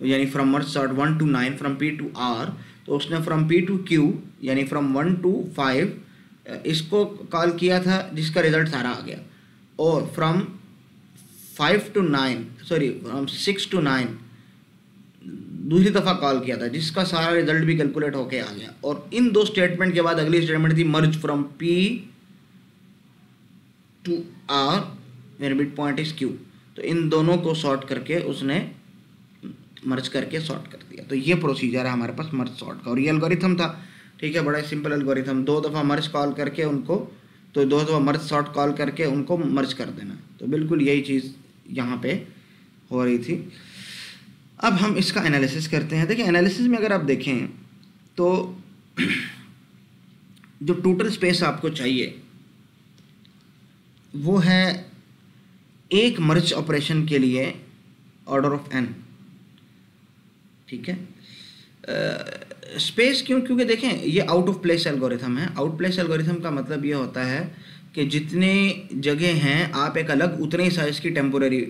[SPEAKER 1] यानी from merge sort 1 to 9 from P to R, तो उसने फ्रॉम P to Q यानी फ्रॉम 1 to 5 इसको कॉल किया था जिसका रिज़ल्ट सारा आ गया, और from 5 to 9 sorry from 6 to 9 दूसरी दफ़ा कॉल किया था जिसका सारा रिजल्ट भी कैलकुलेट होके आ गया। और इन 2 स्टेटमेंट के बाद अगली स्टेटमेंट थी मर्ज फ्रॉम P to R मेरा मिड पॉइंट इज Q, तो इन दोनों को सॉर्ट करके उसने मर्ज करके सॉर्ट कर दिया। तो ये प्रोसीजर है हमारे पास मर्ज सॉर्ट का, और ये एल्गोरिथम था, ठीक है। बड़ा ही सिंपल एल्गोरिथम, 2 दफ़ा मर्ज कॉल करके उनको तो 2 दफ़ा मर्ज सॉर्ट कॉल करके उनको मर्ज कर देना। तो बिल्कुल यही चीज़ यहाँ पे हो रही थी। अब हम इसका एनालिसिस करते हैं। देखिए एनालिसिस में अगर आप देखें तो जो टोटल स्पेस आपको चाहिए वो है एक मर्ज ऑपरेशन के लिए ऑर्डर ऑफ n, ठीक है। स्पेस क्यों? क्योंकि देखें ये आउट ऑफ प्लेस एल्गोरिथम है। आउट प्लेस एल्गोरिथम का मतलब ये होता है कि जितने जगह हैं आप एक अलग उतने ही साइज़ की टेम्पोररी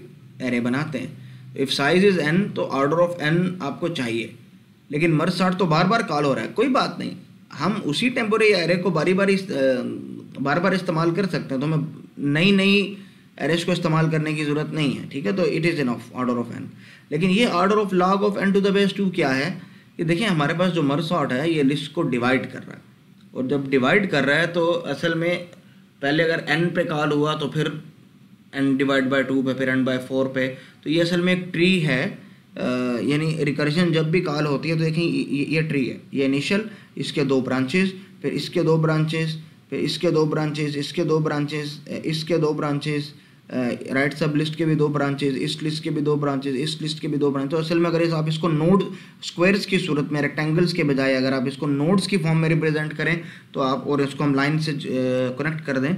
[SPEAKER 1] एरे बनाते हैं। इफ़ साइज इज़ n तो ऑर्डर ऑफ n आपको चाहिए, लेकिन मर्ज सॉर्ट तो बार बार कॉल हो रहा है, कोई बात नहीं, हम उसी टेम्पोररी एरे को बार बार इस्तेमाल कर सकते हैं, तो हमें नई नई एरेस को इस्तेमाल करने की ज़रूरत नहीं है, ठीक है। तो it is enough order of n। लेकिन ये order of log of n to the base 2 क्या है? ये देखिए हमारे पास जो मर्ज सॉर्ट है ये लिस्ट को डिवाइड कर रहा है, और जब डिवाइड कर रहा है तो असल में पहले अगर n पे कॉल हुआ तो फिर n डिवाइड बाय 2 पे, फिर n बाय 4 पे, तो ये असल में एक ट्री है। यानी रिकर्जन जब भी कॉल होती है तो देखें ये ट्री है, ये इनिशियल, इसके 2 ब्रांचेस, फिर इसके 2 ब्रांचेस, फिर इसके 2 ब्रांचेस, इसके 2 ब्रांचेस, इसके 2 ब्रांचेस, राइट सब लिस्ट के भी 2 ब्रांचेस, इस लिस्ट के भी 2 ब्रांचेस, इस लिस्ट के भी 2 ब्रांचेस। तो असल में अगर आप इसको नोड स्क्वायर्स की सूरत में, रेक्टेंगल्स के बजाय अगर आप इसको नोड्स की फॉर्म में रिप्रेजेंट करें तो आप, और इसको हम लाइन से कनेक्ट कर दें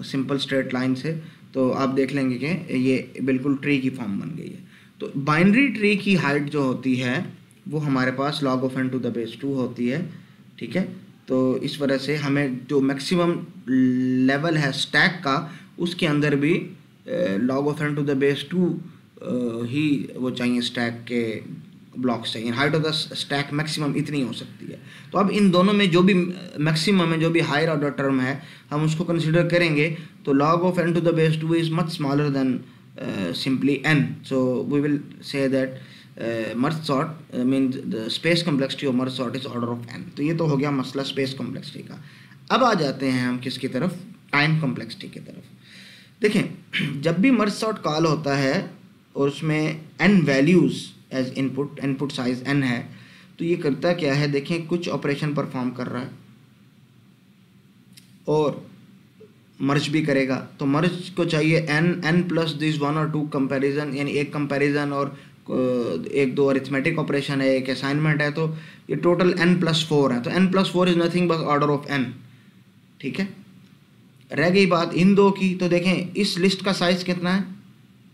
[SPEAKER 1] सिंपल स्ट्रेट लाइन से, तो आप देख लेंगे कि ये बिल्कुल ट्री की फॉर्म बन गई है। तो बाइनरी ट्री की हाइट जो होती है वो हमारे पास log of n to the base 2 होती है, ठीक है। तो इस वजह से हमें जो मैक्सिमम लेवल है स्टैक का उसके अंदर भी log of n to the base 2 ही वो चाहिए, स्टैक के ब्लॉक्स चाहिए। Height of the stack maximum इतनी हो सकती है। तो अब इन दोनों में जो भी मैक्सिमम है, जो भी हायर ऑर्डर टर्म है, हम उसको कंसिडर करेंगे तो log of n to the base 2 is much smaller than simply n. So we will say that merge sort means the space complexity of merge sort is order of n. तो ये तो हो गया मसला space complexity का। अब आ जाते हैं हम किसकी तरफ? टाइम कॉम्प्लेक्सिटी की तरफ। देखें जब भी मर्ज सॉर्ट कॉल होता है और उसमें n values as input size n है, तो ये करता क्या है? देखें कुछ ऑपरेशन परफॉर्म कर रहा है और मर्ज भी करेगा, तो मर्ज को चाहिए n प्लस दिस 1 और 2 कंपैरिजन, यानी एक कंपैरिजन और एक 2 अरिथमेटिक ऑपरेशन है, एक असाइनमेंट है, तो ये टोटल n प्लस 4 है। तो n plus 4 is nothing but order of n, ठीक है। रह गई बात इन दो की, तो देखें इस लिस्ट का साइज़ कितना है?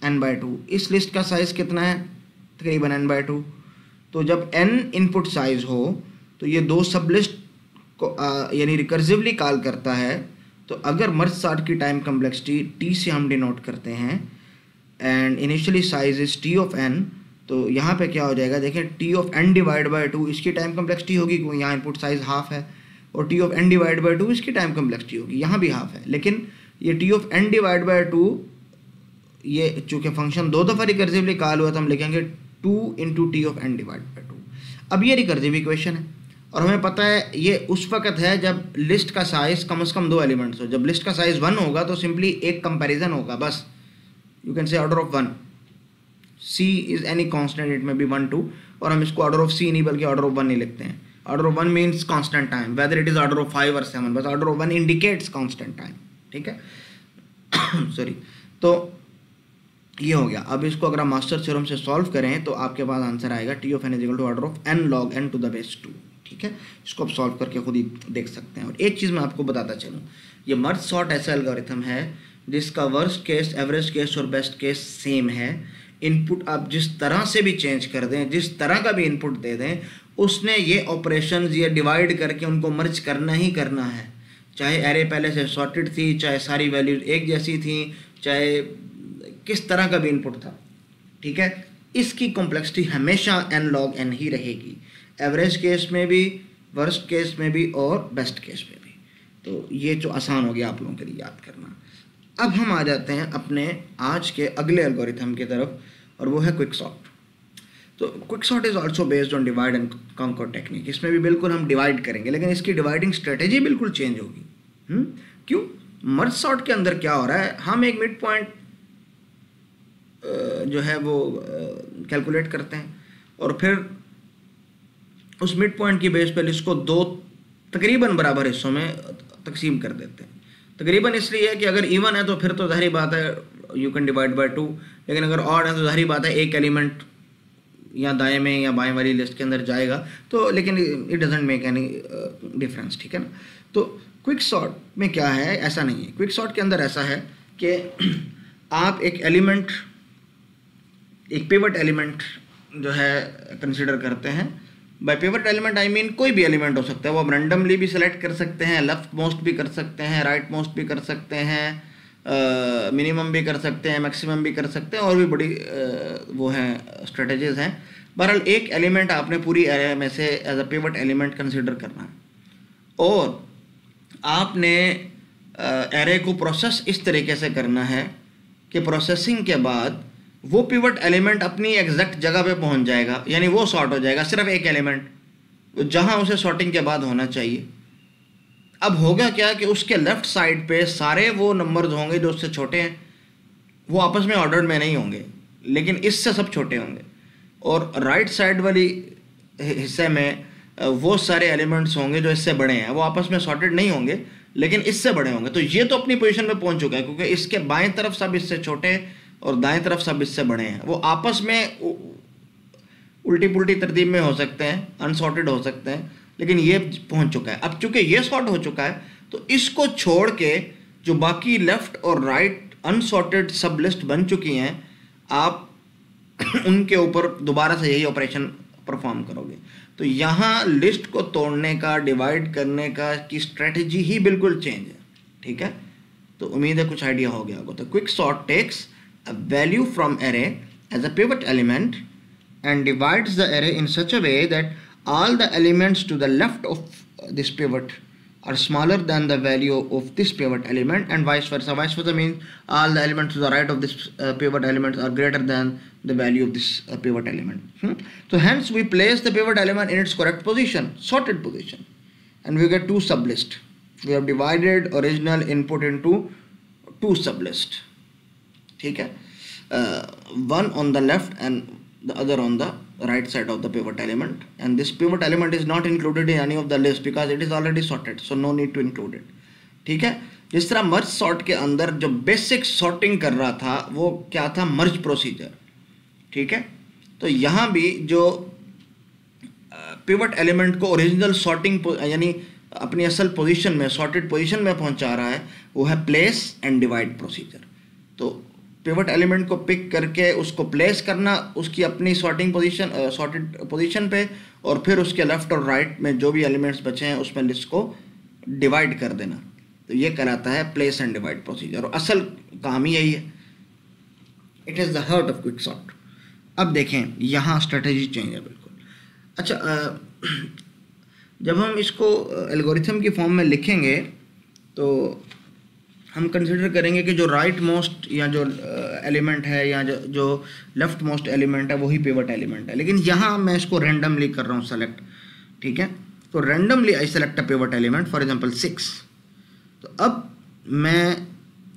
[SPEAKER 1] n by 2। इस लिस्ट का साइज़ कितना है? तकरीबन n बाय 2। तो जब n इनपुट साइज़ हो तो ये 2 सब लिस्ट को यानी रिकर्सिवली कॉल करता है। तो अगर मर्ज सॉर्ट की टाइम कॉम्प्लेक्सिटी t से हम डिनोट करते हैं and initially size is t of n, तो यहाँ पे क्या हो जाएगा? देखें t of n divide by 2 इसकी टाइम कॉम्प्लेक्सिटी होगी, क्योंकि यहाँ इनपुट साइज हाफ है, और t of n divide by 2 इसकी टाइम कॉम्प्लेक्सिटी होगी, यहाँ भी हाफ है। लेकिन ये t of n divide by 2, ये चूँकि फंक्शन 2 दफ़ा रिकर्सिवली कॉल हुआ तो हम लिखेंगे 2 into T of n divide by 2। अब ये रिकर्सिव इक्वेशन है और हमें पता है ये उस वक्त है जब लिस्ट का साइज़ कम से कम 2 एलिमेंट्स हो। जब लिस्ट का साइज़ 1 होगा तो सिंपली एक कंपैरिजन होगा बस, you can say order of 1, c is any constant, it में बी 1 2, और हम इसको ऑर्डर ऑफ c नहीं बल्कि ऑर्डर ऑफ 1 नहीं लिखते हैं। Order of 1 means constant time, whether it is order of 5 और 7, बस order of 1 indicates constant time, ठीक है। सॉरी, तो ये हो गया। अब इसको अगर हम मास्टर थ्योरम से सॉल्व करें तो आपके पास आंसर आएगा t of n is equal to order of n log n to the base 2, ठीक है। इसको आप सॉल्व करके खुद ही देख सकते हैं। और एक चीज़ मैं आपको बताता चलूँ, ये मर्ज सॉर्ट ऐसा एल्गोरिथम है जिसका वर्स्ट केस, एवरेज केस और बेस्ट केस सेम है। इनपुट आप जिस तरह से भी चेंज कर दें, जिस तरह का भी इनपुट दे दें, उसने ये ऑपरेशंस ये डिवाइड करके उनको मर्ज करना ही करना है। चाहे एरे पहले से सॉर्टेड थी, चाहे सारी वैल्यूज एक जैसी थी, चाहे किस तरह का भी इनपुट था, ठीक है। इसकी कॉम्प्लेक्सिटी हमेशा n log n ही रहेगी, एवरेज केस में भी, वर्स्ट केस में भी और बेस्ट केस में भी। तो ये जो आसान हो गया आप लोगों के लिए याद करना। अब हम आ जाते हैं अपने आज के अगले एल्गोरिथम की तरफ, और वो है क्विकसॉर्ट। तो quicksort is also based on divide and conquer technique. इसमें भी बिल्कुल हम डिवाइड करेंगे, लेकिन इसकी डिवाइडिंग स्ट्रेटेजी बिल्कुल चेंज होगी। क्यों? मर्ज सॉर्ट के अंदर क्या हो रहा है, हम एक मिड पॉइंट जो है वो कैलकुलेट करते हैं और फिर उस मिड पॉइंट की बेस पर इसको 2 तकरीबन बराबर हिस्सों में तकसीम कर देते हैं। तकरीबन इसलिए है कि अगर इवन है तो फिर तो ज़ाहिर बात है यू कैन डिवाइड बाय 2, लेकिन अगर ऑड है तो ज़ाहिर बात है एक एलिमेंट या दाएं में या बाएं वाली लिस्ट के अंदर जाएगा, तो लेकिन it doesn't make any difference, ठीक है ना। तो क्विक सॉर्ट में क्या है, ऐसा नहीं है। क्विक सॉर्ट के अंदर ऐसा है कि आप एक एलिमेंट, एक पिवट एलिमेंट जो है कंसिडर करते हैं by pivot element I mean कोई भी एलिमेंट हो सकता है, वो आप रैंडमली भी सिलेक्ट कर सकते हैं, लेफ्ट मोस्ट भी कर सकते हैं, राइट मोस्ट भी कर सकते हैं, मिनिमम भी कर सकते हैं, मैक्सिमम भी कर सकते हैं, और भी बड़ी वो हैं स्ट्रेटजीज हैं। बहरहाल एक एलिमेंट आपने पूरी एरे में से as a pivot element consider करना है, और आपने एरे को प्रोसेस इस तरीके से करना है कि प्रोसेसिंग के बाद वो पिवट एलिमेंट अपनी एग्जैक्ट जगह पे पहुंच जाएगा, यानी वो सॉर्ट हो जाएगा, सिर्फ एक एलिमेंट जहां उसे सॉर्टिंग के बाद होना चाहिए। अब होगा क्या कि उसके लेफ्ट साइड पे सारे वो नंबर्स होंगे जो उससे छोटे हैं, वो आपस में ऑर्डर में नहीं होंगे लेकिन इससे सब छोटे होंगे, और राइट साइड वाली हिस्से में वो सारे एलिमेंट्स होंगे जो इससे बड़े हैं, वो आपस में सॉर्टेड नहीं होंगे लेकिन इससे बड़े होंगे। तो ये तो अपनी पोजीशन पे पहुंच चुका है क्योंकि इसके बाएं तरफ सब इससे छोटे और दाएं तरफ सब इससे बड़े हैं। वो आपस में उल्टी पुल्टी तरतीब में हो सकते हैं, अनसॉर्टेड हो सकते हैं, लेकिन ये पहुंच चुका है। अब चूंकि ये सॉर्ट हो चुका है तो इसको छोड़ के जो बाकी लेफ्ट और राइट अनसॉर्टेड सब लिस्ट बन चुकी हैं, आप उनके ऊपर दोबारा से यही ऑपरेशन परफॉर्म करोगे। तो यहाँ लिस्ट को तोड़ने का, डिवाइड करने का की स्ट्रेटजी ही बिल्कुल चेंज है, ठीक है। तो उम्मीद है कुछ आइडिया हो गया होगा। तो quick sort takes a value from array as a pivot element and divides the array in such a way that all the elements to the left of this pivot are smaller than the value of this pivot element, and vice versa. Vice versa means all the elements to the right of this pivot element are greater than the value of this pivot element. So hence we place the pivot element in its correct position, sorted position, and we get two sublists. We have divided original input into two sublists. ठीक है, one on the left and the other on the right side of the pivot element, and this pivot element is not included in any of the list because it is already sorted, so no need to include it. ठीक है, जिस तरह merge sort के अंदर जो basic sorting कर रहा था वो क्या था, मर्ज प्रोसीजर, ठीक है। तो यहाँ भी जो पिवट एलिमेंट को ओरिजिनल सॉर्टिंग यानी अपनी असल पोजीशन में, सॉर्टेड पोजीशन में पहुँचा रहा है, वो है प्लेस एंड डिवाइड प्रोसीजर। तो पिवट एलिमेंट को पिक करके उसको प्लेस करना उसकी अपनी सॉर्टिंग पोजीशन, सॉर्टेड पोजीशन पे, और फिर उसके लेफ्ट और राइट में जो भी एलिमेंट्स बचे हैं उसमें लिस्ट को डिवाइड कर देना। तो ये कहलाता है प्लेस एंड डिवाइड प्रोसीजर, और असल काम ही यही है। It is the heart of quick sort. अब देखें यहाँ स्ट्रेटजी चेंज है बिल्कुल। अच्छा, जब हम इसको एल्गोरिथम की फॉर्म में लिखेंगे तो हम कंसिडर करेंगे कि जो राइट मोस्ट या जो एलिमेंट है या जो लेफ्ट मोस्ट एलिमेंट है वही पिवट एलिमेंट है, लेकिन यहाँ मैं इसको रैंडमली कर रहा हूँ सेलेक्ट, ठीक है। तो randomly I select a pivot element, for example 6। तो अब मैं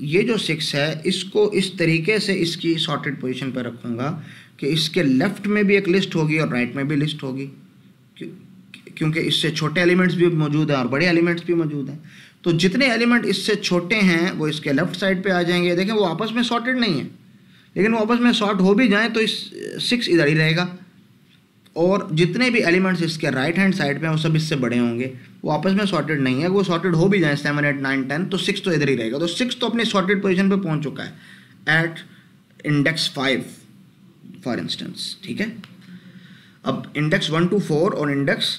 [SPEAKER 1] ये जो 6 है इसको इस तरीके से इसकी सॉर्टेड पोजीशन पर रखूँगा कि इसके लेफ्ट में भी एक लिस्ट होगी और राइट में भी लिस्ट होगी, क्योंकि इससे छोटे एलिमेंट्स भी मौजूद हैं और बड़े एलिमेंट्स भी मौजूद हैं। तो जितने एलिमेंट इससे छोटे हैं वो इसके लेफ्ट साइड पे आ जाएंगे। देखें वो आपस में सॉर्टेड नहीं है, लेकिन वो आपस में सॉर्ट हो भी जाएं तो इस 6 इधर ही रहेगा, और जितने भी एलिमेंट्स इसके राइट हैंड साइड पे हैं वो सब इससे बड़े होंगे। वो आपस में सॉर्टेड नहीं है, वो सॉर्टेड हो भी जाएं 7, 8, 9, 10, तो 6 तो इधर ही रहेगा। तो 6 तो अपनी सॉर्टेड पोजीशन पे पहुंच चुका है एट इंडेक्स 5 फॉर इंस्टेंस, ठीक है। अब इंडेक्स 1 to 4 और इंडेक्स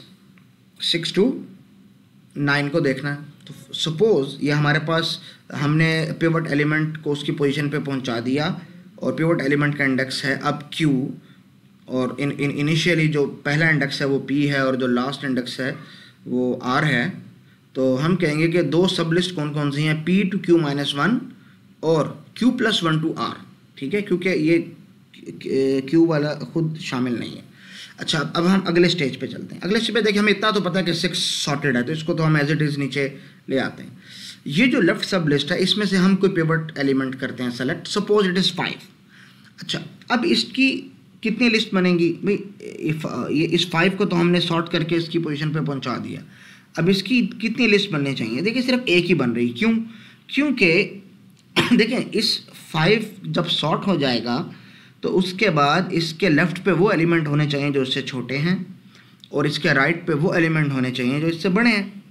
[SPEAKER 1] 6 to 9 को देखना है। तो सपोज ये हमारे पास हमने पिवट एलिमेंट को उसकी पोजीशन पे पहुंचा दिया और पिवट एलिमेंट का इंडेक्स है अब Q, और इनिशियली जो पहला इंडेक्स है वो P है और जो लास्ट इंडेक्स है वो R है। तो हम कहेंगे कि दो सब लिस्ट कौन कौन सी हैं, P to Q-1 और Q+1 to R, ठीक है, क्योंकि ये Q वाला खुद शामिल नहीं है। अच्छा, अब हम अगले स्टेज पे चलते हैं। अगले स्टेज पे देखिए हमें इतना तो पता है कि 6 सॉर्टेड है, तो इसको तो हम एज इट इज़ नीचे ले आते हैं। ये जो लेफ्ट सब लिस्ट है इसमें से हम कोई पिवट एलिमेंट करते हैं सेलेक्ट, सपोज इट इज़ 5। अच्छा, अब इसकी कितनी लिस्ट बनेगी भाई, ये इस 5 को तो हमने सॉर्ट करके इसकी पोजीशन पे पहुंचा दिया। अब इसकी कितनी लिस्ट बननी चाहिए? देखिए सिर्फ एक ही बन रही। क्यों? क्योंकि देखें इस 5 जब सॉर्ट हो जाएगा तो उसके बाद इसके लेफ्ट पे वो एलिमेंट होने चाहिए जो इससे छोटे हैं और इसके राइट पे वो एलिमेंट होने चाहिए जो इससे बड़े हैं।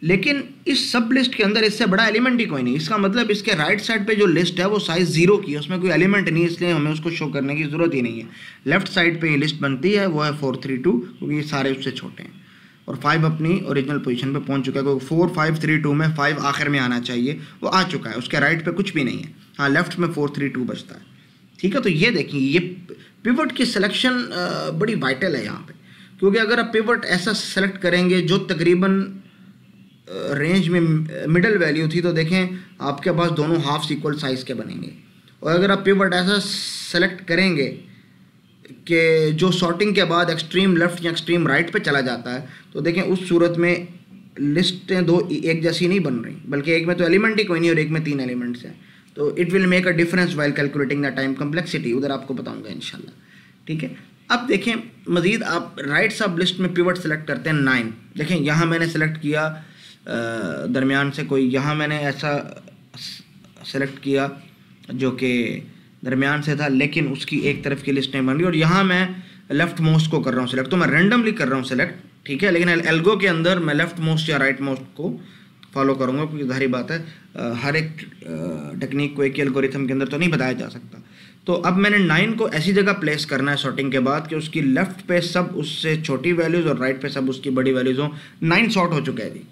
[SPEAKER 1] लेकिन इस सब लिस्ट के अंदर इससे बड़ा एलिमेंट ही कोई नहीं। इसका मतलब इसके राइट साइड पे जो लिस्ट है वो साइज 0 की है, उसमें कोई एलिमेंट नहीं है, इसलिए हमें उसको शो करने की ज़रूरत ही नहीं है। लेफ्ट साइड पे ये लिस्ट बनती है वो है 432, क्योंकि ये सारे उससे छोटे हैं, और 5 अपनी ओरिजिनल पोजीशन पे पहुंच चुका है, क्योंकि 4 5 3 2 में 5 आखिर में आना चाहिए, वो आ चुका है। उसके राइट पे कुछ भी नहीं है, हाँ लेफ्ट में 4 3 2 बचता है। ठीक है, तो ये देखिए ये पिवट की सिलेक्शन बड़ी वाइटल है यहाँ पे, क्योंकि अगर आप पिवट ऐसा सेलेक्ट करेंगे जो तकरीबन रेंज में मिडल वैल्यू थी, तो देखें आपके पास दोनों हाफ्स इक्वल साइज़ के बनेंगे। और अगर आप पिवट ऐसा सेलेक्ट करेंगे कि जो सॉर्टिंग के बाद एक्सट्रीम लेफ्ट या एक्सट्रीम राइट पे चला जाता है, तो देखें उस सूरत में लिस्टें दो एक जैसी नहीं बन रही, बल्कि एक में तो एलिमेंट ही कोई नहीं और एक में 3 एलिमेंट्स हैं। तो it will make a difference while calculating the time complexity, उधर आपको बताऊंगा इंशाल्लाह। ठीक है, अब देखें मज़ीद आप राइट सब लिस्ट में पिवट सेलेक्ट करते हैं 9। देखें यहाँ मैंने सेलेक्ट किया दरमियान से कोई, यहाँ मैंने ऐसा सेलेक्ट किया जो कि दरमियान से था, लेकिन उसकी एक तरफ की लिस्ट नहीं बन रही, और यहाँ मैं लेफ्ट मोस्ट को कर रहा हूँ सेलेक्ट, तो मैं रैंडमली कर रहा हूँ सेलेक्ट। ठीक है, लेकिन एल्गो के अंदर मैं लेफ्ट मोस्ट या राइट मोस्ट को फॉलो करूँगा, क्योंकि जाहिर बात है हर एक टेक्निक को एक ही एल्गोरिथम के अंदर तो नहीं बताया जा सकता। तो अब मैंने 9 को ऐसी जगह प्लेस करना है सॉर्टिंग के बाद कि उसकी लेफ्ट पे सब उससे छोटी वैल्यूज़ और राइट पे सब उसकी बड़ी वैल्यूज़ हों। 9 सॉर्ट हो चुका है जी।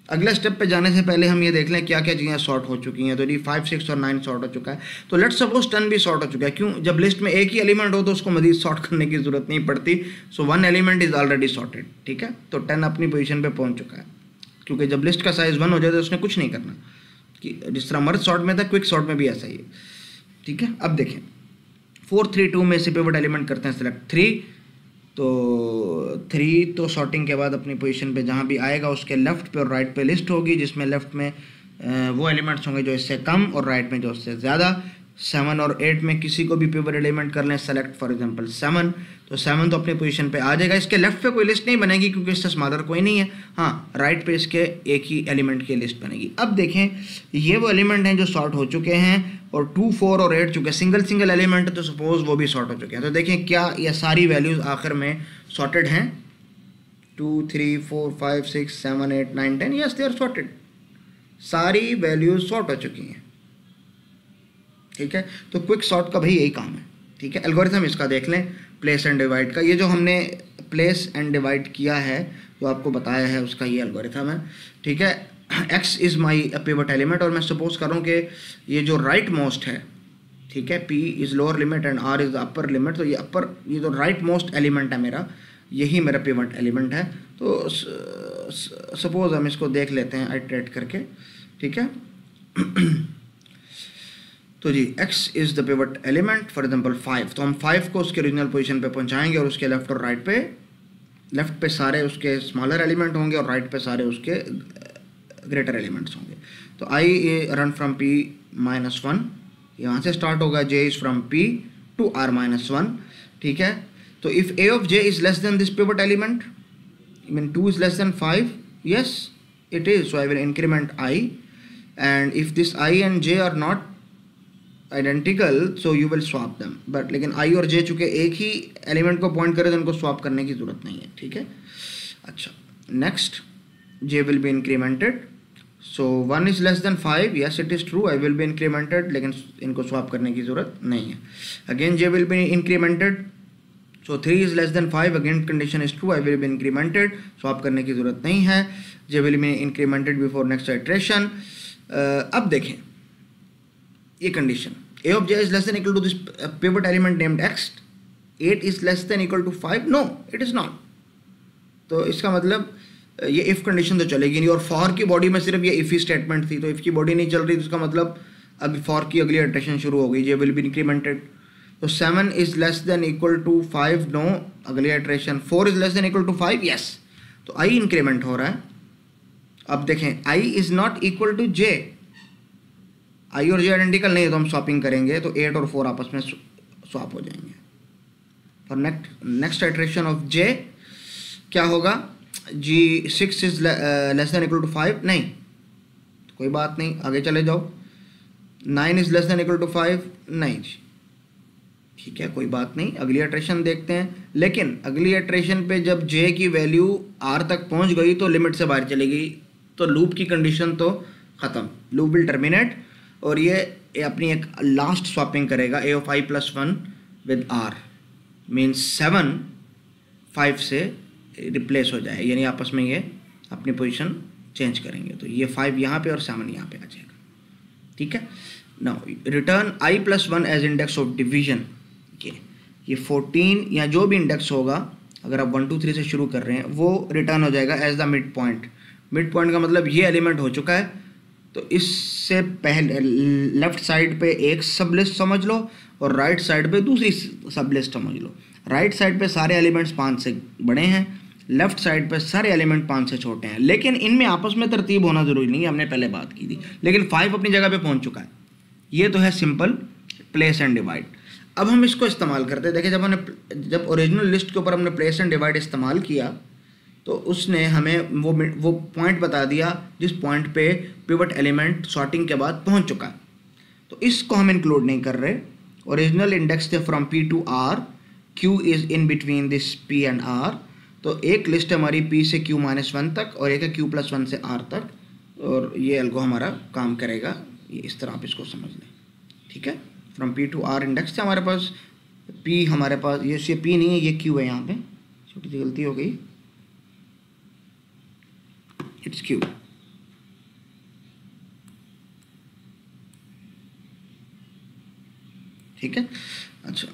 [SPEAKER 1] अगले स्टेप पे जाने से पहले हम ये देख लें क्या क्या चीज़ें सॉर्ट हो चुकी हैं। तो जी 5 6 और 9 सॉर्ट हो चुका है। तो लेट्स सपोज 10 भी सॉर्ट हो चुका है। क्यों? जब लिस्ट में एक ही एलिमेंट हो तो उसको मजीद सॉर्ट करने की ज़रूरत नहीं पड़ती। सो 1 एलिमेंट इज़ ऑलरेडी सॉर्टेड। ठीक है, तो 10 अपनी पोजीशन पे पहुंच चुका है, क्योंकि जब लिस्ट का साइज़ 1 हो जाए तो उसने कुछ नहीं करना, कि जिस तरह मर्ज सॉर्ट में था क्विक सॉर्ट में भी ऐसा ही है। ठीक है, अब देखें 4 3 2 में से पिवट एलिमेंट करते हैं सेलेक्ट 3। तो 3 तो सॉर्टिंग के बाद अपनी पोजीशन पे जहाँ भी आएगा उसके लेफ़्ट पे और राइट पे लिस्ट होगी, जिसमें लेफ़्ट में वो एलिमेंट्स होंगे जो इससे कम और राइट में जो इससे ज़्यादा। 7 और 8 में किसी को भी पिवट एलिमेंट कर लें सेलेक्ट, फॉर एग्जांपल 7, तो 7 तो अपनी पोजीशन पे आ जाएगा। इसके लेफ्ट पे कोई लिस्ट नहीं बनेगी क्योंकि इससे स्मॉलर कोई नहीं है। हाँ, राइट पे इसके एक ही एलिमेंट की लिस्ट बनेगी। अब देखें ये वो एलिमेंट हैं जो सॉर्ट हो चुके हैं, और 2 4 और 8 चुके सिंगल एलिमेंट है, तो सपोज वो भी सॉर्ट हो चुके हैं। तो देखें क्या ये सारी वैल्यूज़ आखिर में सॉर्टेड हैं? 2 3 4 5 6 7 8 9 10, यस दे आर सॉर्टेड। सारी वैल्यूज़ सॉर्ट हो चुकी हैं। ठीक है, तो क्विक सॉर्ट का भाई यही काम है। ठीक है, एल्गोरिथम इसका देख लें, प्लेस एंड डिवाइड का। ये जो हमने प्लेस एंड डिवाइड किया है जो आपको बताया है उसका ये एल्गोरिथम है। ठीक है, x is my pivot element, और मैं सपोज कर रहा हूँ कि ये जो राइट मोस्ट है, ठीक है, p is lower limit and r is the upper limit, तो ये जो राइट मोस्ट एलिमेंट है मेरा, यही मेरा पिवट एलिमेंट है। तो सपोज हम इसको देख लेते हैं आइटरेट करके। ठीक है, तो जी x is the pivot element, for example 5, तो हम 5 को उसके ओरिजिनल पोजीशन पे पहुंचाएंगे, और उसके लेफ्ट और राइट पे, लेफ्ट पे सारे उसके स्मॉलर एलिमेंट होंगे और राइट पे सारे उसके ग्रेटर एलिमेंट्स होंगे। तो i रन फ्रॉम p -1, यहाँ से स्टार्ट होगा, j is from p to r -1। ठीक है, तो if a of j is less than this pivot element, I mean 2 is less than 5, yes it is, so I will increment I, and if this I and j are not identical so you will swap them, but लेकिन I और j चूँकि एक ही element को point करे तो उनको swap करने की ज़रूरत नहीं है। ठीक है, अच्छा next, j will be incremented, so 1 is less than 5, yes it is true, I will be incremented, लेकिन इनको स्वैप करने की ज़रूरत नहीं है। Again j will be incremented, so 3 is less than 5, again condition is true, I will be incremented, swap करने की ज़रूरत नहीं है। j will be incremented before next iteration। अब देखें ये condition, a of j is less than equal to this pivot element named x, 8 is less than equal to 5, no it is not। तो इसका मतलब ये इफ़ कंडीशन तो चलेगी नहीं, और फॉर की बॉडी में सिर्फ ये इफ़ ही स्टेटमेंट थी, तो इफ़ की बॉडी नहीं चल रही, तो इसका मतलब अब फॉर की अगली इटरेशन शुरू हो गई, j will be incremented। तो 7 is less than equal to 5, no, अगली iteration 4 is less than equal to 5, yes, तो i इंक्रीमेंट हो रहा है। अब देखें i is not equal to j, i और j आइडेंटिकल नहीं है, तो हम स्वैपिंग करेंगे तो 8 और 4 आपस में स्वैप हो जाएंगे। For next iteration of j क्या होगा, जी 6 is less than equal to 5, नहीं तो कोई बात नहीं, आगे चले जाओ। 9 is less than equal to 5, नहीं जी, ठीक है कोई बात नहीं, अगली इटरेशन देखते हैं। लेकिन अगली इटरेशन पे जब j की वैल्यू r तक पहुंच गई तो लिमिट से बाहर चली गई, तो लूप की कंडीशन तो ख़त्म, लूप विल टर्मिनेट और ये अपनी एक लास्ट स्वैपिंग करेगा a of i plus 1 with r means 7 5 से रिप्लेस हो जाए, यानी आपस में ये अपनी पोजीशन चेंज करेंगे। तो ये 5 यहाँ पे और 7 यहाँ पे आ जाएगा, ठीक है। Now return i plus 1 as index of division. ये 14 या जो भी इंडेक्स होगा, अगर आप 1 2 3 से शुरू कर रहे हैं, वो रिटर्न हो जाएगा as the mid point. Mid point का मतलब ये एलिमेंट हो चुका है, तो इससे पहले लेफ्ट साइड पे एक सब लिस्ट समझ लो और राइट साइड पे दूसरी सब लिस्ट समझ लो। राइट साइड पे सारे एलिमेंट्स 5 से बड़े हैं, लेफ्ट साइड पे सारे एलिमेंट 5 से छोटे हैं, लेकिन इनमें आपस में तरतीब होना ज़रूरी नहीं है, हमने पहले बात की थी। लेकिन 5 अपनी जगह पे पहुंच चुका है। ये तो है सिंपल प्लेस एंड डिवाइड। अब हम इसको इस्तेमाल करते हैं। देखिए, जब ओरिजिनल लिस्ट के ऊपर हमने प्लेस एंड डिवाइड इस्तेमाल किया तो उसने हमें वो पॉइंट बता दिया जिस पॉइंट पे पिवट एलिमेंट सॉर्टिंग के बाद पहुंच चुका है। तो इसको हम इंक्लूड नहीं कर रहे। ओरिजिनल इंडेक्स थे from P to R, Q is in between this P and R। तो एक लिस्ट है हमारी P से Q-1 तक और एक है Q+1 से R तक, और ये एल्गो हमारा काम करेगा। ये इस तरह आप इसको समझ लें, ठीक है। From P to R index थे हमारे पास, P हमारे पास ये P नहीं है, ये Q है। यहाँ पे छोटी सी गलती हो गई, इट्स Q। ठीक है, अच्छा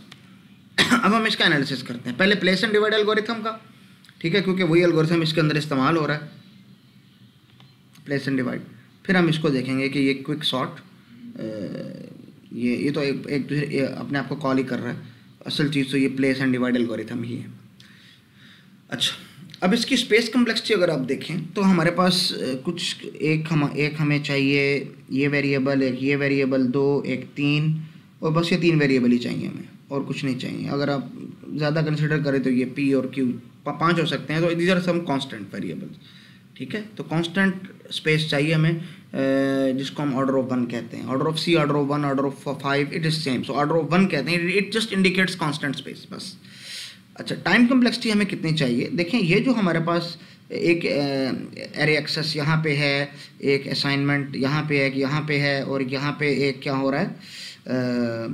[SPEAKER 1] अब हम इसका एनालिसिस करते हैं। पहले प्लेस एंड डिवाइड एल्गोरिथम का, ठीक है, क्योंकि वही एल्गोरिथम इसके अंदर इस्तेमाल हो रहा है, प्लेस एंड डिवाइड। फिर हम इसको देखेंगे कि ये क्विक सॉर्ट, ये तो एक दूसरे अपने आप को कॉल ही कर रहा है। असल चीज़ तो ये प्लेस एंड डिवाइड एल्गोरिथम ही है। अच्छा, अब इसकी स्पेस कम्प्लेक्सिटी अगर आप देखें तो हमारे पास कुछ एक हमें चाहिए ये वेरिएबल, एक ये वेरिएबल, 2 एक 3, और बस ये 3 वेरिएबल ही चाहिए हमें, और कुछ नहीं चाहिए। अगर आप ज़्यादा कंसिडर करें तो ये P और Q 5 हो सकते हैं। तो these are some constant variables, ठीक है। तो कांस्टेंट स्पेस चाहिए हमें, जिसको हम ऑर्डर ऑफ 1 कहते हैं। Order of C, order of 1, order of 5, it is same. So order of 1 कहते हैं, it just indicates constant space, बस। अच्छा, टाइम कम्प्लेक्सिटी हमें कितनी चाहिए? देखें, ये जो हमारे पास एक एरे एक्सेस यहाँ पे है, एक असाइनमेंट यहाँ पे है, यहाँ पे है, और यहाँ पे एक क्या हो रहा है,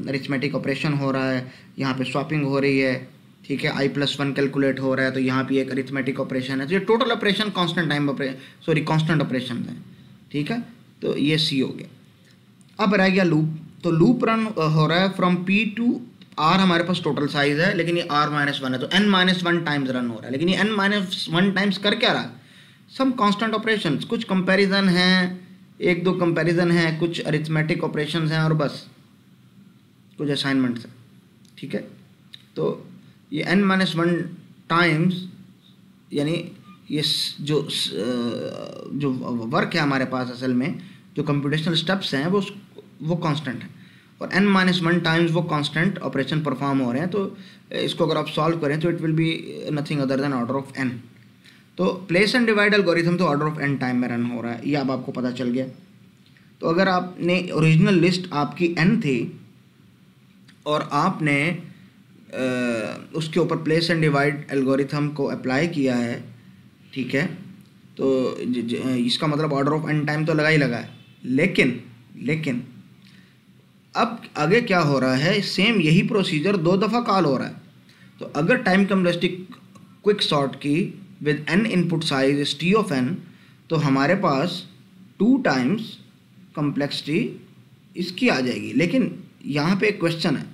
[SPEAKER 1] अरिथमेटिक ऑपरेशन हो रहा है, यहाँ पे स्वैपिंग हो रही है, ठीक है, i+1 कैलकुलेट हो रहा है, तो यहाँ पे एक अरिथमेटिक ऑपरेशन है। तो ये total operation constant time constant operation है, ठीक है। तो ये C हो गया। अब रह गया लूप। तो लूप रन हो रहा है फ्रॉम P to R। हमारे पास टोटल साइज है, लेकिन ये R-1 है, तो n-1 टाइम्स रन हो रहा है। लेकिन ये n-1 टाइम्स कर क्या रहा है? सम कांस्टेंट ऑपरेशंस, कुछ कंपैरिजन हैं, 1-2 कंपैरिजन हैं, कुछ अरिथमेटिक ऑपरेशंस हैं, और बस कुछ असाइनमेंट्स हैं, ठीक है। तो ये n-1 टाइम्स, यानी ये जो वर्क है हमारे पास, असल में जो कंप्यूटेशनल स्टेप्स हैं वो कांस्टेंट है, और n-1 टाइम्स वो कांस्टेंट ऑपरेशन परफॉर्म हो रहे हैं। तो इसको अगर आप सॉल्व करें तो it will be nothing other than order of n। तो प्लेस एंड डिवाइड एल्गोरिथम तो ऑर्डर ऑफ n टाइम में रन हो रहा है, ये अब आपको पता चल गया। तो अगर आपने ओरिजिनल लिस्ट आपकी n थी और आपने उसके ऊपर प्लेस एंड डिवाइड एल्गोरिथम को अप्लाई किया है, ठीक है, तो इसका मतलब ऑर्डर ऑफ n टाइम तो लगा ही लगा है। लेकिन अब आगे क्या हो रहा है, सेम यही प्रोसीजर 2 दफ़ा कॉल हो रहा है। तो अगर टाइम कम्प्लेक्सिटी क्विक सॉर्ट की with n input size is T of n, तो हमारे पास 2 टाइम्स कम्प्लेक्सिटी इसकी आ जाएगी। लेकिन यहाँ पे एक क्वेश्चन है,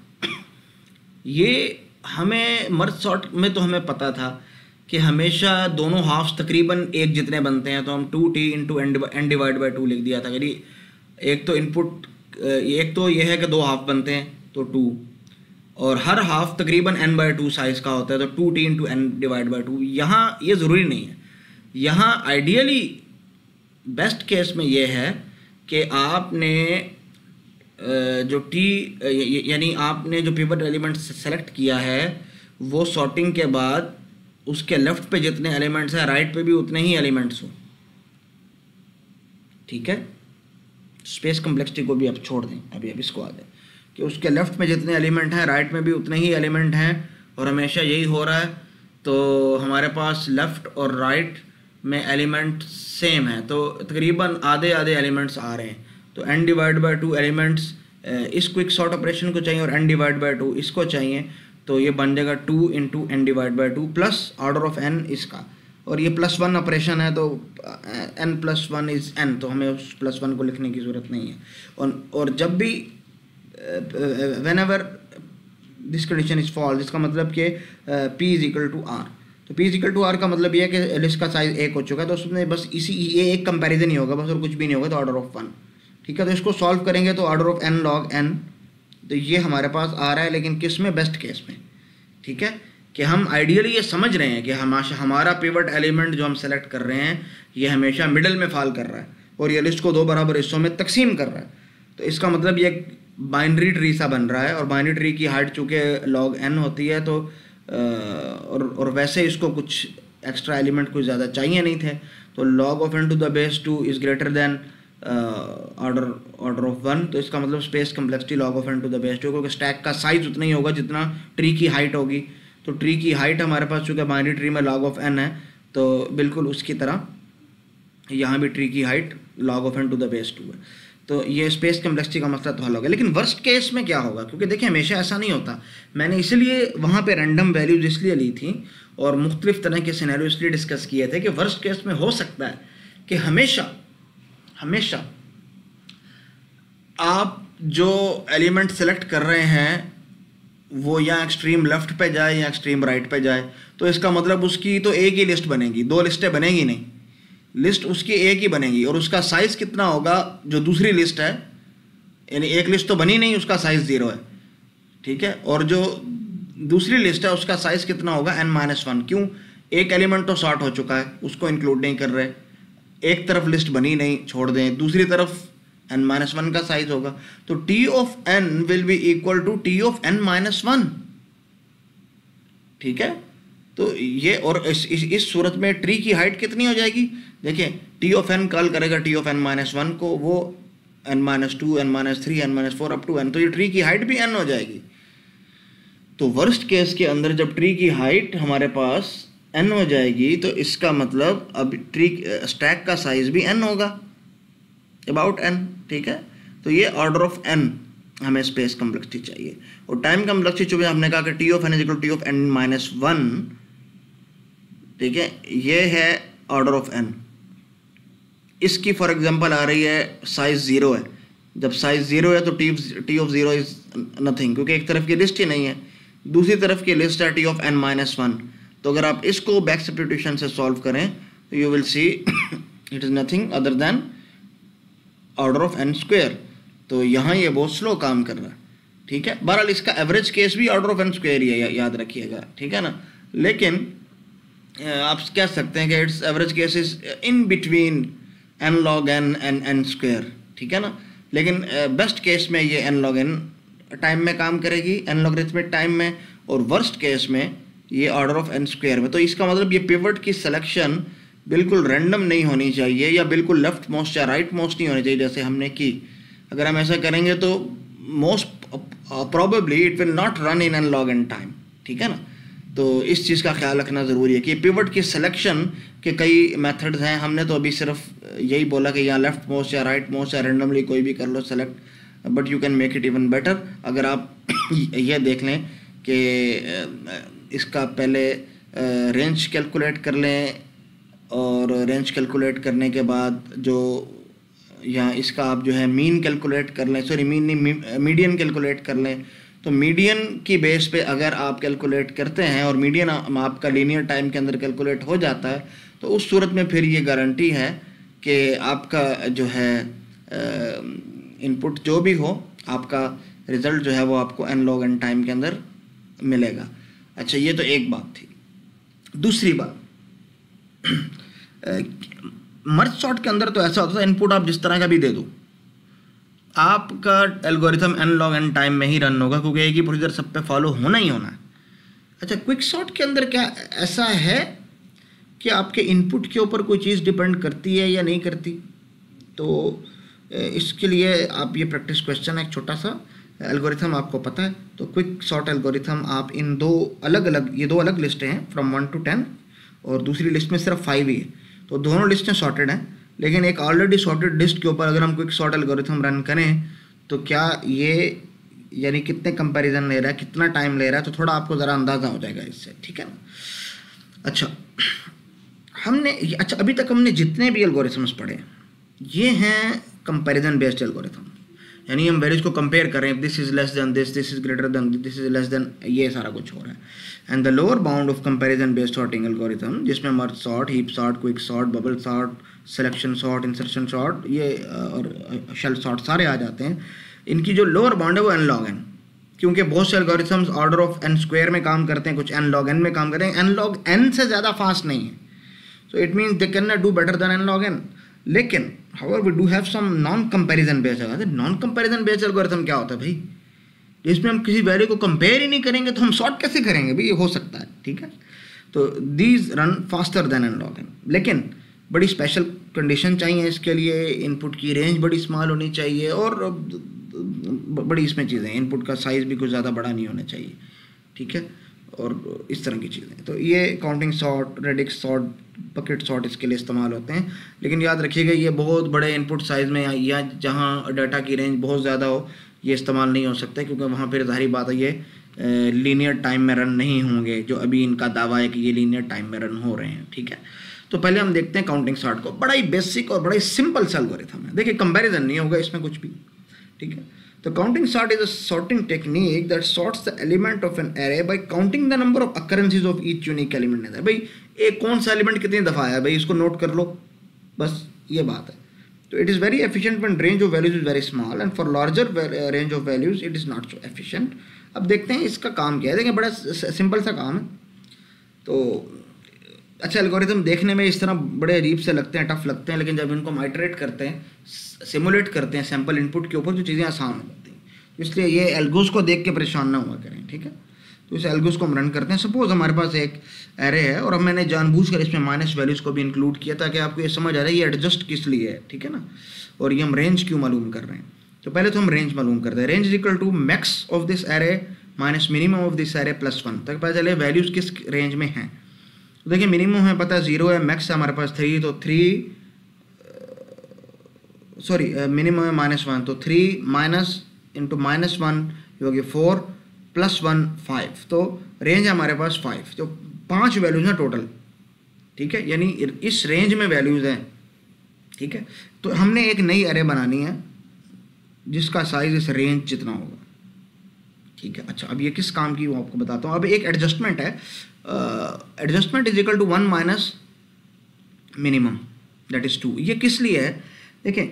[SPEAKER 1] ये हमें मर्ज सॉर्ट में तो हमें पता था कि हमेशा दोनों हाफ्स तकरीबन एक जितने बनते हैं, तो हम 2t into n divide by 2 लिख दिया था। यानी एक तो इनपुट, एक तो ये है कि 2 हाफ बनते हैं तो 2, और हर हाफ तकरीबन n/2 साइज़ का होता है, तो 2t into n divide by 2। यहाँ ये ज़रूरी नहीं है। यहाँ आइडियली बेस्ट केस में ये है कि आपने जो यानी आपने जो पिवट एलिमेंट सेलेक्ट किया है, वो सॉर्टिंग के बाद उसके लेफ्ट पे जितने एलिमेंट्स हैं, राइट पे भी उतने ही एलिमेंट्स हों, ठीक है। स्पेस कम्प्लेक्सिटी को भी अब छोड़ दें, अभी इसको आ जाए कि उसके लेफ्ट में जितने एलिमेंट हैं, राइट में भी उतने ही एलिमेंट हैं, और हमेशा यही हो रहा है। तो हमारे पास लेफ़्ट और राइट में एलिमेंट सेम है, तो तकरीबन आधे आधे एलिमेंट्स आ रहे हैं, तो n डिवाइड बाई 2 एलिमेंट्स इस क्विक सॉर्ट ऑपरेशन को चाहिए और n डिवाइड बाई 2 इसको चाहिए, तो ये बन जाएगा 2 into n divide by 2 plus order of n इसका, और ये +1 ऑपरेशन है तो n + 1 इज़ n, तो हमें उस +1 को लिखने की ज़रूरत नहीं है। और जब भी whenever this condition is false, इसका मतलब कि p = r, तो p = r का मतलब ये है कि लिस्ट का साइज 1 हो चुका है, तो उसमें बस ये एक कंपैरिजन ही होगा बस, और कुछ भी नहीं होगा, तो ऑर्डर ऑफ 1। ठीक है, तो इसको सॉल्व करेंगे तो order of n log n, तो ये हमारे पास आ रहा है, लेकिन किस में, बेस्ट केस में। ठीक है, कि हम आइडियली ये समझ रहे हैं कि हमारा पिवट एलिमेंट जो हम सेलेक्ट कर रहे हैं ये हमेशा मिडल में फॉल कर रहा है और ये लिस्ट को 2 बराबर हिस्सों में तकसीम कर रहा है, तो इसका मतलब ये बाइनरी ट्री सा बन रहा है, और बाइनरी ट्री की हाइट चूँकि log n होती है, तो और वैसे इसको कुछ एक्स्ट्रा एलिमेंट कुछ ज़्यादा चाहिए नहीं थे, तो log of n to the base 2 is greater then order of 1, तो इसका मतलब space complexity log of n to the base 2, क्योंकि स्टैक का साइज उतना ही होगा जितना ट्री की हाइट होगी, तो ट्री की हाइट हमारे पास चूँकि बाइनरी ट्री में log of n है, तो बिल्कुल उसकी तरह यहाँ भी ट्री की height log of n to the base 2 है, तो ये स्पेस कम्प्लेक्सिटी का मसला तो हल हो गया। लेकिन वर्स्ट केस में क्या होगा, क्योंकि देखिए हमेशा ऐसा नहीं होता, मैंने इसलिए वहाँ पे रैंडम वैल्यूज इसलिए ली थी और मुख्तलिफ तरह के सिनेरियो इसलिए डिस्कस किए थे कि वर्स्ट केस में हो सकता है कि हमेशा आप जो एलिमेंट सेलेक्ट कर रहे हैं वो या एक्सट्रीम लेफ्ट पे जाए या एक्सट्रीम राइट पे जाए, तो इसका मतलब उसकी तो एक ही लिस्ट बनेगी, 2 लिस्टें बनेगी नहीं, लिस्ट उसकी एक ही बनेगी, और उसका साइज़ कितना होगा, जो दूसरी लिस्ट है, यानी एक लिस्ट तो बनी नहीं, उसका साइज़ 0 है। ठीक है, और जो दूसरी लिस्ट है उसका साइज़ कितना होगा, n-1, क्यों, एक एलिमेंट तो सॉर्ट हो चुका है, उसको इंक्लूड नहीं कर रहे, एक तरफ लिस्ट बनी नहीं, छोड़ दें, दूसरी तरफ n-1 का साइज होगा, तो t of n will be equal to t of n-1। ठीक है, तो ये, और इस सूरत में ट्री की हाइट कितनी हो जाएगी, देखिए t of n कॉल करेगा t of n-1 को, वो n-2, n-3, n-4 up to n, तो ये ट्री की हाइट भी n हो जाएगी। तो वर्स्ट केस के अंदर जब ट्री की हाइट हमारे पास n हो जाएगी, तो इसका मतलब अब ट्री स्टैक का साइज भी n होगा, अबाउट n। ठीक है, तो ये ऑर्डर ऑफ n हमें स्पेस कम्प्लेक्सिटी चाहिए, और टाइम कम्प्लेक्सिटी चूँकि हमने कहा कि t of n = t of n-1, ठीक है, ये है ऑर्डर ऑफ n। इसकी फॉर एग्जांपल आ रही है साइज 0 है, जब साइज 0 है तो t of 0 इज़ नथिंग, क्योंकि एक तरफ की लिस्ट ही नहीं है, दूसरी तरफ की लिस्ट है t of n-1, तो अगर आप इसको बैक सब्स्टिट्यूशन से सॉल्व करें तो you will see it is nothing other than order of n², तो यहाँ ये बहुत स्लो काम कर रहा है। ठीक है, बहरहाल इसका एवरेज केस भी ऑर्डर ऑफ n² ही है, याद रखिएगा। ठीक है ना, लेकिन आप कह सकते हैं कि it's average case is in between n log n and n²। ठीक है ना, लेकिन बेस्ट केस में ये n log n टाइम में काम करेगी, n लॉगरिथमिक टाइम में, और वर्स्ट केस में ये ऑर्डर ऑफ n² में। तो इसका मतलब ये पिवट की सिलेक्शन बिल्कुल रैंडम नहीं होनी चाहिए, या बिल्कुल लेफ्ट मोस्ट या राइट मोस्ट नहीं होनी चाहिए जैसे हमने की। अगर हम ऐसा करेंगे तो most probably it will not run in n log n time. ठीक है ना, तो इस चीज़ का ख्याल रखना ज़रूरी है कि पिवट की सिलेक्शन के कई मेथड्स हैं, हमने तो अभी सिर्फ यही बोला कि या लेफ्ट मोस्ट या राइट मोस्ट या रैंडमली कोई भी कर लो select, but you can make it even better. अगर आप यह देख लें कि इसका पहले रेंज कैलकुलेट कर लें, और रेंज कैलकुलेट करने के बाद जो यहाँ इसका आप जो है मीन कैलकुलेट कर लें, सॉरी मीन नहीं, मीडियन कैलकुलेट कर लें, तो मीडियन की बेस पे अगर आप कैलकुलेट करते हैं और मीडियन आपका लीनियर टाइम के अंदर कैलकुलेट हो जाता है, तो उस सूरत में फिर ये गारंटी है कि आपका जो है इनपुट जो भी हो, आपका रिज़ल्ट जो है वो आपको n log n टाइम के अंदर मिलेगा। अच्छा, ये तो एक बात थी। दूसरी बात, मर्ज सॉर्ट के अंदर तो ऐसा होता था, इनपुट आप जिस तरह का भी दे दो, आपका algorithm n log n time में ही रन होगा, क्योंकि एक ही प्रोसीजर सब पे फॉलो होना ही होना है। अच्छा, क्विक सॉर्ट के अंदर क्या ऐसा है कि आपके इनपुट के ऊपर कोई चीज़ डिपेंड करती है या नहीं करती? तो इसके लिए आप ये प्रैक्टिस क्वेश्चन है, एक छोटा सा एल्गोरिथम आपको पता है, तो क्विक सॉर्ट एल्गोरिथम आप इन दो अलग अलग लिस्टें हैं फ्रॉम 1 to 10, और दूसरी लिस्ट में सिर्फ 5 ही है, तो दोनों लिस्टें सॉर्टेड हैं, लेकिन एक ऑलरेडी सॉर्टेड लिस्ट के ऊपर अगर हम क्विक सॉर्ट एल्गोरिथम रन करें तो क्या ये यानी कितने कंपैरिजन ले रहा है, कितना टाइम ले रहा है, तो थोड़ा आपको ज़रा अंदाज़ा हो जाएगा इससे, ठीक है ना। अच्छा अभी तक हमने जितने भी एल्गोरिथम्स पढ़े ये हैं कंपैरिजन बेस्ड एल्गोरिथम, यानी हम वैल्यूज को कंपेयर कर रहे हैं, this is less than this is greater than this is less than, ये सारा कुछ हो रहा है। And the lower bound of comparison based sorting algorithm, जिसमें merge sort, heap sort, quick sort, bubble sort, selection sort, insertion sort, ये और shell sort सारे आ जाते हैं। इनकी जो लोअर बाउंड है वो n log n, क्योंकि बहुत से algorithms order of n square में काम करते हैं, कुछ n log n में काम करते हैं, n log n से ज़्यादा फास्ट नहीं है, so it means they cannot do better than n log n। लेकिन however we do have some non comparison based algorithm. Non comparison based algorithm क्या होता है भाई, जिसमें हम किसी वैल्यू को कंपेयर ही नहीं करेंगे तो हम सॉर्ट कैसे करेंगे भाई, ये हो सकता है, ठीक है। तो these run faster than n log n, लेकिन बड़ी स्पेशल कंडीशन चाहिए इसके लिए, इनपुट की रेंज बड़ी स्मॉल होनी चाहिए और बड़ी इसमें चीज़ें, इनपुट का साइज़ भी कुछ ज़्यादा बड़ा नहीं होना चाहिए, ठीक है, और इस तरह की चीज़ें। तो ये counting sort, radix sort, bucket sort इसके लिए इस्तेमाल होते हैं। लेकिन याद रखिएगा ये बहुत बड़े इनपुट साइज़ में या जहाँ डाटा की रेंज बहुत ज़्यादा हो ये इस्तेमाल नहीं हो सकता, क्योंकि वहाँ पर ज़ाहिर बात है ये लीनियर टाइम में रन नहीं होंगे, जो अभी इनका दावा है कि ये लीनियर टाइम में रन हो रहे हैं, ठीक है। तो पहले हम देखते हैं काउंटिंग सॉर्ट को, बड़ा ही बेसिक और बड़ा ही सिंपल सा एल्गोरिथम है। देखिए कंपैरिजन नहीं होगा इसमें कुछ भी, ठीक है। तो counting sort is a sorting technique that sorts the element of an array by counting the number of occurrences of each unique element in that. भाई एक कौन सा एलिमेंट कितनी दफ़ा आया भाई, इसको नोट कर लो, बस ये बात है। तो it is very efficient when range of values is very small and for larger range of values it is not so efficient. अब देखते हैं इसका काम क्या है। देखिए बड़ा सिंपल सा काम है। तो अच्छा एल्गोरिथम देखने में इस तरह बड़े अजीब से लगते हैं, टफ लगते हैं, लेकिन जब इनको हम आइटरेट करते हैं, सिमुलेट करते हैं सैम्पल इनपुट के ऊपर, तो चीज़ें आसान हो जाती हैं। इसलिए ये एल्गोस को देख के परेशान ना हुआ करें, ठीक है। तो इस एल्गोस को हम रन करते हैं। सपोज हमारे पास एक एरे है और अब मैंने जानबूझकर इसमें माइनस वैल्यूज़ को भी इंक्लूड किया ताकि आपको ये समझ आ रहा है ये एडजस्ट किस लिए है, ठीक है ना, और ये हम रेंज क्यों मालूम कर रहे हैं। तो पहले तो हम रेंज मालूम करते हैं। Range is equal to max of this array minus minimum of this array plus 1, तक पता चले वैल्यूज़ किस रेंज में हैं। तो देखिए मिनिमम हमें पता है 0 है, मैक्स है हमारे पास 3, तो 3 मिनिमम है -1, तो 3 माइनस इंटू -1 ये होगी 4 प्लस 1 5, तो रेंज है हमारे पास 5, तो 5 वैल्यूज़ हैं टोटल, ठीक है, यानी इस रेंज में वैल्यूज़ हैं, ठीक है। तो हमने एक नई एरे बनानी है जिसका साइज इस रेंज जितना होगा, ठीक है। अच्छा अब ये किस काम की वो आपको बताता हूँ। अब एक एडजस्टमेंट है, adjustment is equal to 1 minus minimum that is 2। ये किस लिए है, देखें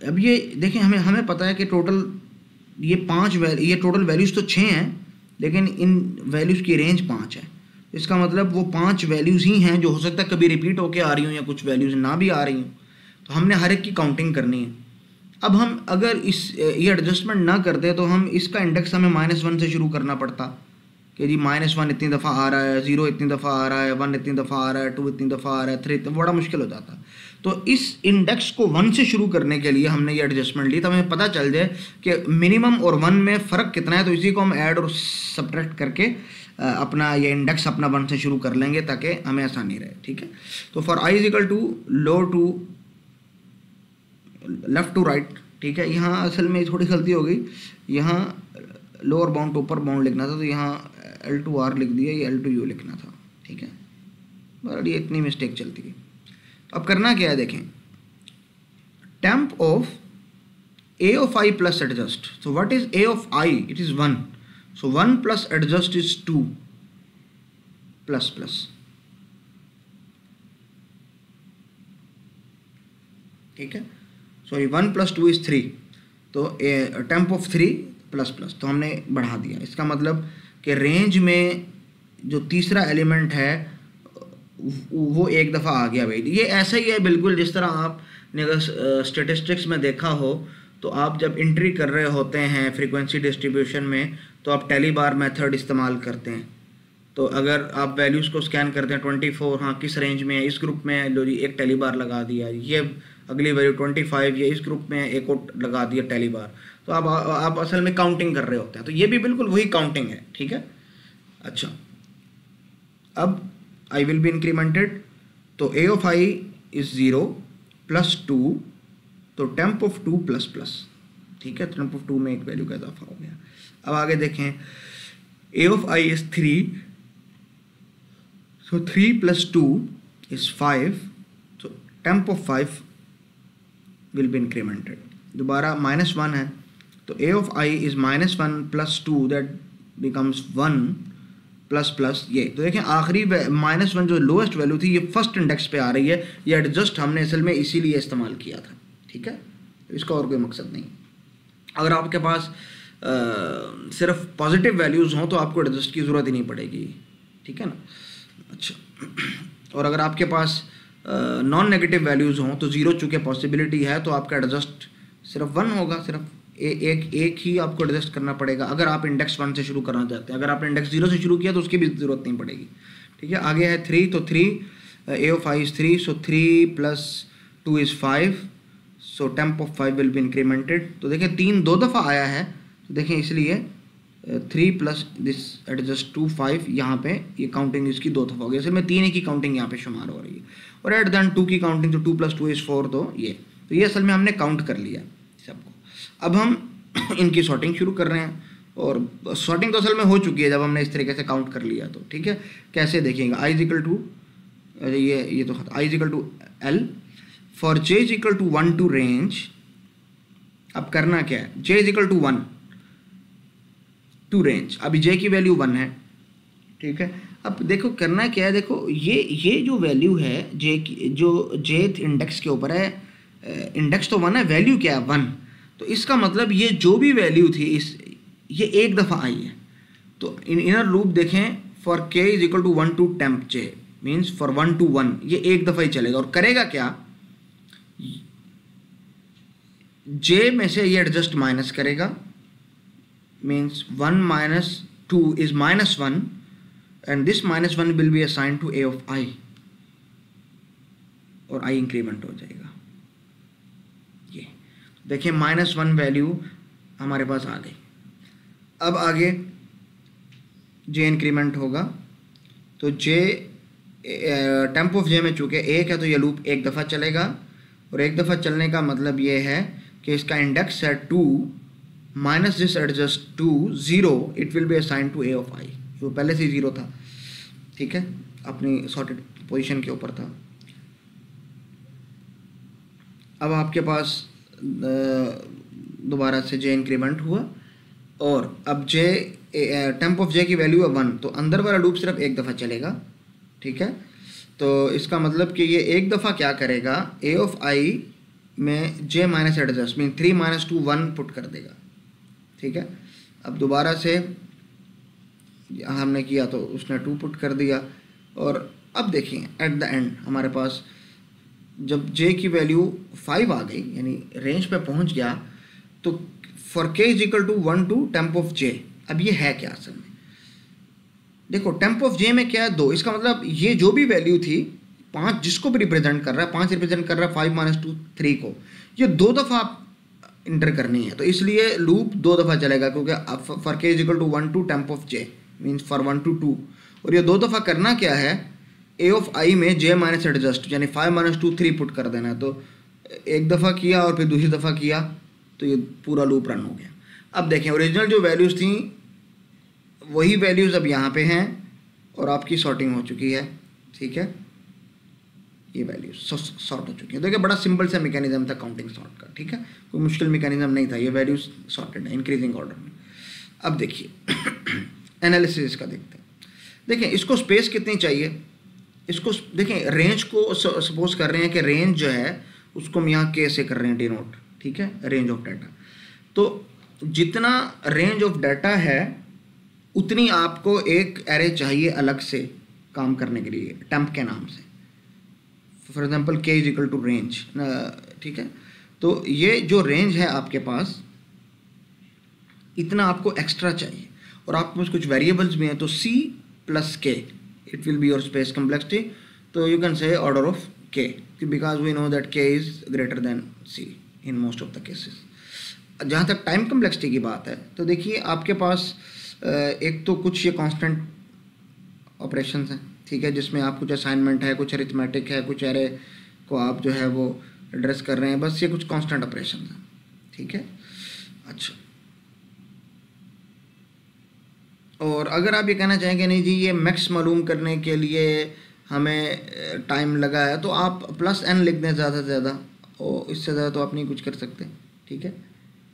[SPEAKER 1] अब ये देखें हमें पता है कि टोटल ये टोटल वैल्यूज़ तो 6 हैं, लेकिन इन वैल्यूज़ की रेंज 5 है। इसका मतलब वो 5 वैल्यूज़ ही हैं जो हो सकता है कभी रिपीट होके आ रही हूँ या कुछ वैल्यूज़ ना भी आ रही हूँ, तो हमने हर एक की काउंटिंग करनी है। अब हम अगर ये एडजस्टमेंट ना करते तो हम इसका इंडेक्स हमें -1 से शुरू करना पड़ता कि जी -1 इतनी दफ़ा आ रहा है, 0 इतनी दफ़ा आ रहा है, 1 इतनी दफ़ा आ रहा है, 2 इतनी दफ़ा आ रहा है, 3, तो बड़ा मुश्किल हो जाता। तो इस इंडेक्स को 1 से शुरू करने के लिए हमने ये एडजस्टमेंट ली, तो हमें पता चल जाए कि मिनिमम और 1 में फ़र्क कितना है, तो इसी को हम ऐड और सब्ट्रैक्ट करके अपना ये इंडेक्स अपना 1 से शुरू कर लेंगे ताकि हमें आसानी रहे, ठीक है। तो for i is equal to low to left to right, ठीक है। यहाँ असल में थोड़ी गलती हो गई, यहाँ lower bound to upper bound लिखना था, तो यहाँ L to R लिख दिया, ये L to U लिखना था, ठीक है। बड़ी इतनी मिस्टेक चलती है। तो अब करना क्या है, देखें temp of A of I plus adjust. So what is A of I? It is 1, so 1 plus adjust is 2 plus plus, ठीक है। सॉरी 1 प्लस 2 इज 3, तो टेम्प ऑफ 3 प्लस प्लस, तो हमने बढ़ा दिया। इसका मतलब कि रेंज में जो तीसरा एलिमेंट है वो एक दफ़ा आ गया भाई। ये ऐसा ही है बिल्कुल जिस तरह आपने अगर स्टेटिस्टिक्स में देखा हो, तो आप जब एंट्री कर रहे होते हैं फ्रीक्वेंसी डिस्ट्रीब्यूशन में, तो आप टेली बार मेथड इस्तेमाल करते हैं। तो अगर आप वैल्यूज़ को स्कैन करते हैं 24, हाँ किस रेंज में है, इस ग्रुप में है, लो जी एक टेली बार लगा दिया, ये अगली वैल्यू 25, ये इस ग्रुप में एक और लगा दिया टेली बार। तो आप असल में काउंटिंग कर रहे होते हैं, तो ये भी बिल्कुल वही काउंटिंग है, ठीक है। अच्छा अब आई विल बी इंक्रीमेंटेड तो a of i is 0 plus 2, तो टेम्प ऑफ 2 प्लस प्लस, ठीक है, टेम्प ऑफ 2 में एक वैल्यू का इजाफा हो गया। अब आगे देखें, a of i is 3, so 3 plus 2 is 5, so temp of 5 will be incremented। दोबारा -1 है, तो a of i is -1 plus 2, that becomes 1 plus plus ये। तो देखें आखिरी -1 जो लोएस्ट वैल्यू थी ये फर्स्ट इंडेक्स पे आ रही है, ये एडजस्ट हमने असल में इसीलिए इस्तेमाल किया था, ठीक है, इसका और कोई मकसद नहीं। अगर आपके पास सिर्फ पॉजिटिव वैल्यूज़ हों तो आपको एडजस्ट की ज़रूरत ही नहीं पड़ेगी, ठीक है ना। अच्छा, और अगर आपके पास नॉन नेगेटिव वैल्यूज़ हों तो 0 चूँकि पॉसिबिलिटी है तो आपका एडजस्ट सिर्फ 1 होगा, सिर्फ एक ही आपको एडजस्ट करना पड़ेगा अगर आप इंडेक्स 1 से शुरू करना चाहते हैं। अगर आपने इंडेक्स 0 से शुरू किया तो उसकी भी ज़रूरत नहीं पड़ेगी, ठीक है। आगे है 3, तो 3 a of i is 3, so 3 plus 2 is 5, so temp of 5 will be incremented. तो देखें 3 2 दफ़ा आया है, तो देखें इसलिए 3 प्लस दिस एडजस्ट 2 5, यहाँ पे ये काउंटिंग इसकी 2 दफ़ा हो गई, इसमें 3 की काउंटिंग यहाँ पे शुमार हो रही है। और एट दैन 2 की काउंटिंग, तो 2 + 2 इज़ 4, तो ये असल में हमने काउंट कर लिया सबको। अब हम इनकी सॉर्टिंग शुरू कर रहे हैं, और सॉर्टिंग तो असल में हो चुकी है जब हमने इस तरीके से काउंट कर लिया, तो ठीक है। कैसे देखेंगे, i इक्वल टू ये तो i equal to l for j equal to 1 to range. अब करना क्या है, j equal to 1 to range, अभी j की वैल्यू 1 है, ठीक है। अब देखो करना क्या है, देखो ये जो वैल्यू है j की, जो jth इंडेक्स के ऊपर है, इंडेक्स तो 1 है, वैल्यू क्या है 1, तो इसका मतलब ये जो भी वैल्यू थी ये एक दफ़ा आई है। तो इनर लूप देखें, for k is equal to 1 to temp j means for 1 to 1, ये एक दफ़ा ही चलेगा। और करेगा क्या, j में से ये एडजस्ट माइनस करेगा, means 1 minus 2 is -1 and this -1 will be assigned to a of i, और i इंक्रीमेंट हो जाएगा। देखिए -1 वैल्यू हमारे पास आ गई। अब आगे j इंक्रीमेंट होगा, तो j टेम्प ऑफ j में चूँकि 1 है तो ये लूप एक दफ़ा चलेगा, और एक दफ़ा चलने का मतलब ये है कि इसका इंडेक्स है 2 minus this adjust 2 0, it will be assign to a of i, जो पहले से 0 था, ठीक है, अपनी सॉर्टेड पोजीशन के ऊपर था। अब आपके पास दोबारा से j इंक्रीमेंट हुआ, और अब j टेम्प ऑफ j की वैल्यू है 1, तो अंदर वाला लूप सिर्फ एक दफ़ा चलेगा, ठीक है। तो इसका मतलब कि ये एक दफ़ा क्या करेगा, a ऑफ i में j minus adjust mean 3 - 2 1 put कर देगा, ठीक है। अब दोबारा से हमने किया तो उसने 2 पुट कर दिया, और अब देखिए एट द एंड हमारे पास जब j की वैल्यू 5 आ गई, यानी रेंज पे पहुंच गया, तो for k is equal to 1 to temp of j। अब ये है क्या असल में, देखो टेम्प ऑफ j में क्या है 2, इसका मतलब ये जो भी वैल्यू थी 5 जिसको भी रिप्रेजेंट कर रहा है, 5 रिप्रेजेंट कर रहा है 5 - 2 3 को, ये 2 दफ़ा इंटर करनी है, तो इसलिए लूप 2 दफ़ा चलेगा, क्योंकि for k is equal to 1 to temp of j means for 1 to 2, और ये 2 दफ़ा करना क्या है, a ऑफ i में j माइनस एडजस्ट यानी 5 - 2 3 पुट कर देना है। तो एक दफ़ा किया और फिर दूसरी दफ़ा किया, तो ये पूरा लूप रन हो गया। अब देखें ओरिजिनल जो वैल्यूज़ थी वही वैल्यूज़ अब यहाँ पे हैं, और आपकी सॉर्टिंग हो चुकी है, ठीक है, ये वैल्यूज सॉर्ट हो चुकी है। देखिए बड़ा सिंपल सा मैकेनिज्म था काउंटिंग सॉर्ट का, ठीक है, कोई मुश्किल मैकेनिज्म नहीं था, ये वैल्यूज सॉर्टेड है इंक्रीजिंग ऑर्डर में। अब देखिए एनालिसिस इसका देखते हैं। देखिए इसको स्पेस कितनी चाहिए, इसको देखें रेंज को सपोज कर रहे हैं कि रेंज जो है उसको हम यहाँ के से कर रहे हैं डिनोट, ठीक है, रेंज ऑफ डाटा। तो जितना रेंज ऑफ डाटा है उतनी आपको एक एरे चाहिए अलग से काम करने के लिए टेम्प के नाम से। For example k is equal to range, ठीक है। तो ये जो रेंज है आपके पास इतना आपको एक्स्ट्रा चाहिए, और आपके पास कुछ वेरिएबल्स भी हैं, तो c plus k it will be your space complexity. तो you can say order of k, because we know that k is greater than c in most of the cases. जहाँ तक टाइम कम्प्लेक्सिटी की बात है, तो देखिए आपके पास एक तो कुछ ये कांस्टेंट ऑपरेशंस हैं,
[SPEAKER 2] ठीक है, जिसमें आप कुछ असाइनमेंट है, कुछ अरिथमेटिक है, कुछ एरे को आप जो है वो एड्रेस कर रहे हैं, बस ये कुछ कांस्टेंट ऑपरेशन है, ठीक है। अच्छा, और अगर आप ये कहना चाहें कि नहीं जी ये मैक्स मालूम करने के लिए हमें टाइम लगा है, तो आप प्लस n लिख दें ज़्यादा से ज़्यादा, और इससे ज़्यादा तो आप नहीं कुछ कर सकते, ठीक है।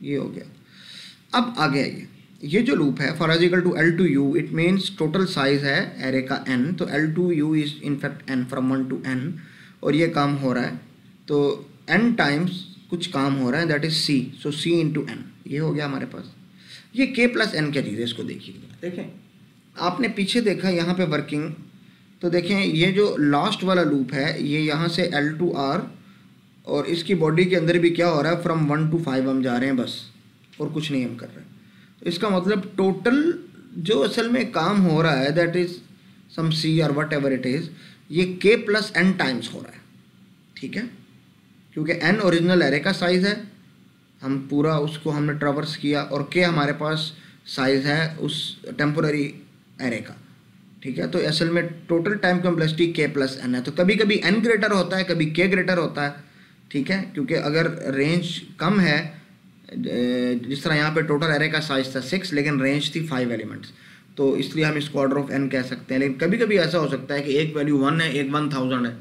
[SPEAKER 2] ये हो गया। अब आगे आइए, ये जो लूप है for is equal to L to U, it means total size है एरे का n, तो L to U is in fact n from 1 to n, और ये काम हो रहा है तो n टाइम्स कुछ काम हो रहा है, that is c, so c into n, ये हो गया हमारे पास। ये k प्लस n क्या चीज़ है, इसको देखिएगा। देखें, आपने पीछे देखा यहाँ पे वर्किंग, तो देखें ये जो लास्ट वाला लूप है ये यहाँ से L to R, और इसकी बॉडी के अंदर भी क्या हो रहा है, फ्रॉम 1 to 5 हम जा रहे हैं बस, और कुछ नहीं हम कर रहे हैं। तो इसका मतलब टोटल जो असल में काम हो रहा है दैट इज़ सम c और वट एवर इट इज़, ये k प्लस n टाइम्स हो रहा है, ठीक है, क्योंकि n ओरिजिनल एरे का साइज़ है, हम पूरा उसको हमने ट्रावर्स किया, और k हमारे पास साइज़ है उस टेम्पोररी एरे का, ठीक है। तो असल में total time complexity k plus n है। तो कभी कभी n ग्रेटर होता है, कभी k ग्रेटर होता है, ठीक है, क्योंकि अगर रेंज कम है, जिस तरह यहाँ पे टोटल एरे का साइज था 6 लेकिन रेंज थी 5 एलिमेंट्स, तो इसलिए हम इसको ऑर्डर ऑफ n कह सकते हैं। लेकिन कभी कभी ऐसा हो सकता है कि एक वैल्यू 1 है, एक 1000 है,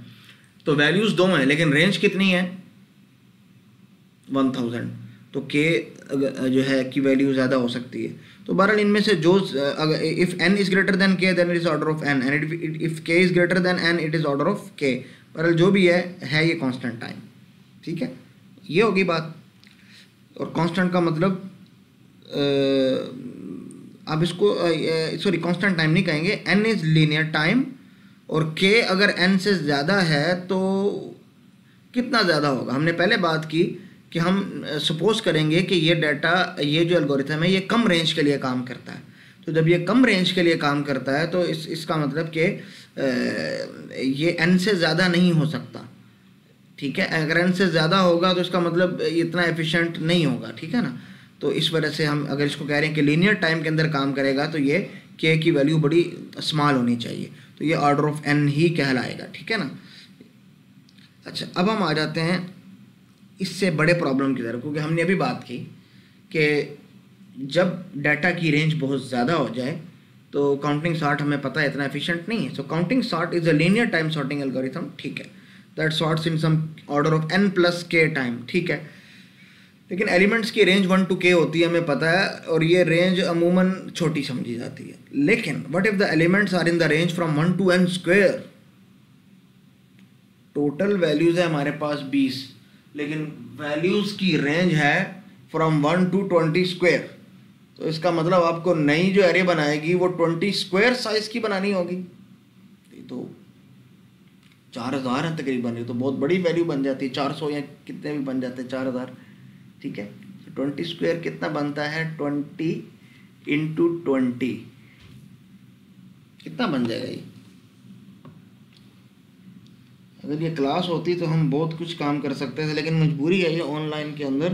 [SPEAKER 2] तो वैल्यूज़ 2 हैं लेकिन रेंज कितनी है 1000, तो k जो है की वैल्यू ज़्यादा हो सकती है। तो बहरहाल इनमें से जो if n is greater than k then it is order of n, and if k is greater than n it is order of k। बहरहाल जो भी है ये कांस्टेंट टाइम, ठीक है, ये होगी बात। और कांस्टेंट का मतलब अब इसको सॉरी कांस्टेंट टाइम नहीं कहेंगे, n इज़ लीनियर टाइम, और k अगर n से ज़्यादा है तो कितना ज़्यादा होगा। हमने पहले बात की कि हम सपोज करेंगे कि ये डाटा, ये जो एल्गोरिथम है ये कम रेंज के लिए काम करता है, तो जब ये कम रेंज के लिए काम करता है तो इसका मतलब कि ये n से ज़्यादा नहीं हो सकता, ठीक है। अगर n से ज़्यादा होगा तो इसका मतलब इतना एफिशिएंट नहीं होगा, ठीक है ना। तो इस वजह से हम अगर इसको कह रहे हैं कि लीनियर टाइम के अंदर काम करेगा तो ये k की वैल्यू बड़ी स्मॉल होनी चाहिए, तो ये ऑर्डर ऑफ n ही कहलाएगा, ठीक है ना। अच्छा, अब हम आ जाते हैं इससे बड़े प्रॉब्लम की तरफ, क्योंकि हमने अभी बात की कि जब डाटा की रेंज बहुत ज़्यादा हो जाए तो काउंटिंग सॉर्ट हमें पता है इतना एफिशिएंट नहीं है। So counting sort is a linear time sorting algorithm, ठीक है, that sorts in some order of n plus k time, ठीक है। लेकिन एलिमेंट्स की रेंज 1 to k होती है, हमें पता है, और ये रेंज अमूमन छोटी समझी जाती है। लेकिन what if the elements are in the range from 1 to n square, total values है हमारे पास 20, लेकिन वैल्यूज़ की रेंज है फ्रॉम 1 to 20 स्क्वायर, तो इसका मतलब आपको नई जो एरे बनाएगी वो 20 स्क्वायर साइज़ की बनानी होगी। तो 4000 है तकरीबन, ये तो बहुत बड़ी वैल्यू बन जाती है, 400 या कितने भी बन जाते हैं, 4000, ठीक है। 20 स्क्वायर कितना बनता है, 20 इंटू 20 कितना बन जाएगा ये। अगर ये क्लास होती तो हम बहुत कुछ काम कर सकते थे, लेकिन मजबूरी है ये ऑनलाइन के अंदर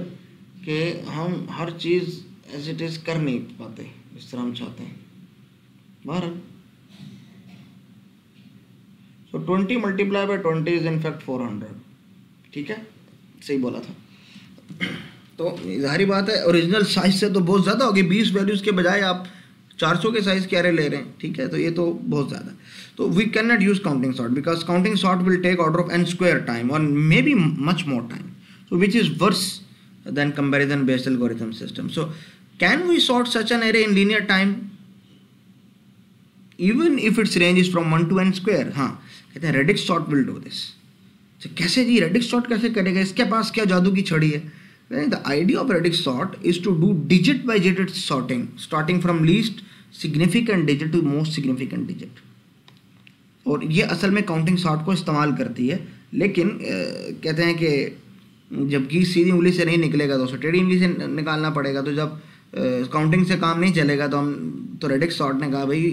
[SPEAKER 2] कि हम हर चीज़ एज इट इज़ कर नहीं पाते जिस तरह हम चाहते हैं। बहरहाल सो 20 मल्टीप्लाई बाई 20 इज़ इनफैक्ट 400, ठीक है, सही बोला था। तो जाहिर बात है ओरिजिनल साइज से तो बहुत ज़्यादा होगी, 20 वैल्यूज़ के बजाय आप 400 के साइज़ के एरे ले रहे हैं, ठीक है, तो ये तो बहुत ज़्यादा। तो we can not use counting sort because counting sort will take order of n square time और may be much more time, so which is worse than comparison based algorithm system. So can we sort such an array in linear time even if its range is from 1 to n square? हाँ, कहते हैं radix sort will do this. तो कैसे जी radix sort कैसे करेगा, इसके पास क्या जादू की छड़ी है? The idea of radix sort is to do digit by digit sorting starting from least significant digit to most significant digit, और ये असल में काउंटिंग सॉर्ट को इस्तेमाल करती है। लेकिन कहते हैं कि जब घी सीधी उंगली से नहीं निकलेगा तो उसे टेढ़ी उंगली से निकालना पड़ेगा, तो जब काउंटिंग से काम नहीं चलेगा तो रेडिक्स सॉर्ट ने कहा भाई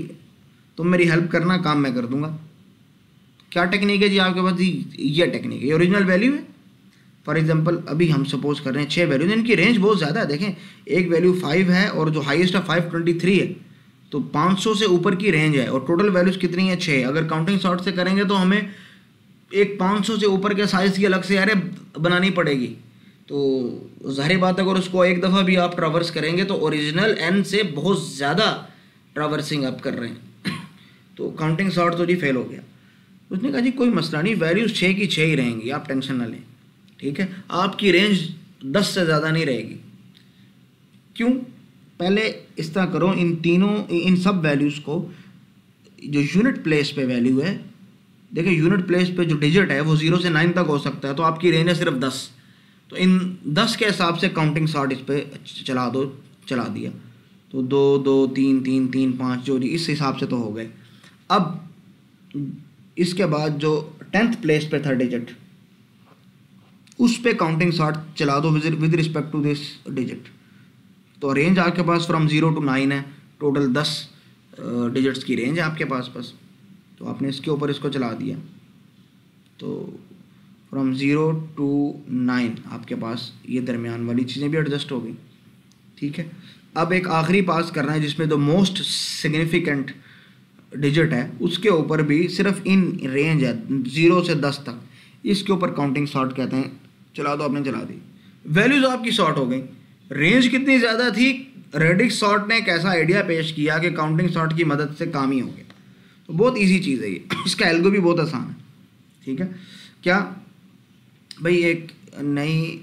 [SPEAKER 2] तुम मेरी हेल्प करना, काम मैं कर दूंगा। क्या टेक्निक है जी आपके पास? ये टेक्निक है, ये ओरिजिनल वैल्यू है। फॉर एग्जांपल अभी हम सपोज कर रहे हैं 6 वैल्यूज, इनकी रेंज बहुत ज़्यादा है। देखें एक वैल्यू 5 है और जो हाईएस्ट है 523 है, तो 500 से ऊपर की रेंज है और टोटल वैल्यूज़ कितनी है 6। अगर काउंटिंग सॉर्ट से करेंगे तो हमें एक 500 से ऊपर के साइज़ की अलग से अरे बनानी पड़ेगी। तो ज़ाहिर बात अगर उसको एक दफ़ा भी आप ट्रावर्स करेंगे तो ओरिजिनल n से बहुत ज़्यादा ट्रावर्सिंग आप कर रहे हैं तो काउंटिंग सॉर्ट तो जी फेल हो गया। उसने कहा जी कोई मसला नहीं, वैल्यूज़ 6 की 6 ही रहेंगी, आप टेंशन ना लें, ठीक है, आपकी रेंज 10 से ज़्यादा नहीं रहेगी। क्यों? पहले इस तरह करो, इन सब वैल्यूज़ को जो यूनिट प्लेस पे वैल्यू है, देखिए यूनिट प्लेस पे जो डिजिट है वो 0 से 9 तक हो सकता है, तो आपकी रेंज है सिर्फ 10। तो इन 10 के हिसाब से काउंटिंग सॉर्ट इस पे चला दिया, तो 2 2 3 3 3 5 जो इस हिसाब से तो हो गए। अब इसके बाद जो 10th प्लेस पे था डिजिट, उस पे काउंटिंग सॉर्ट चला दो with respect to this digit. तो रेंज आपके पास फ्रॉम 0 to 9 है, टोटल 10 डिजिट्स की रेंज है आपके पास बस। तो आपने इसके ऊपर इसको चला दिया, तो फ्रॉम 0 to 9 आपके पास ये दरमियान वाली चीज़ें भी एडजस्ट हो गई, ठीक है। अब एक आखिरी पास करना है जिसमें जो मोस्ट सिग्निफिकेंट डिजिट है उसके ऊपर भी सिर्फ इन रेंज है 0 से 10 तक, इसके ऊपर काउंटिंग सॉर्ट कहते हैं। चला दो, आपने चला दी, वैल्यूज आपकी सॉर्ट हो गई। रेंज कितनी ज़्यादा थी, रेडिक्स सॉर्ट ने एक ऐसा आइडिया पेश किया कि काउंटिंग सॉर्ट की मदद से काम ही हो गया। तो बहुत इजी चीज़ है ये, इसका एल्गो भी बहुत आसान है, ठीक है। क्या भाई एक नई,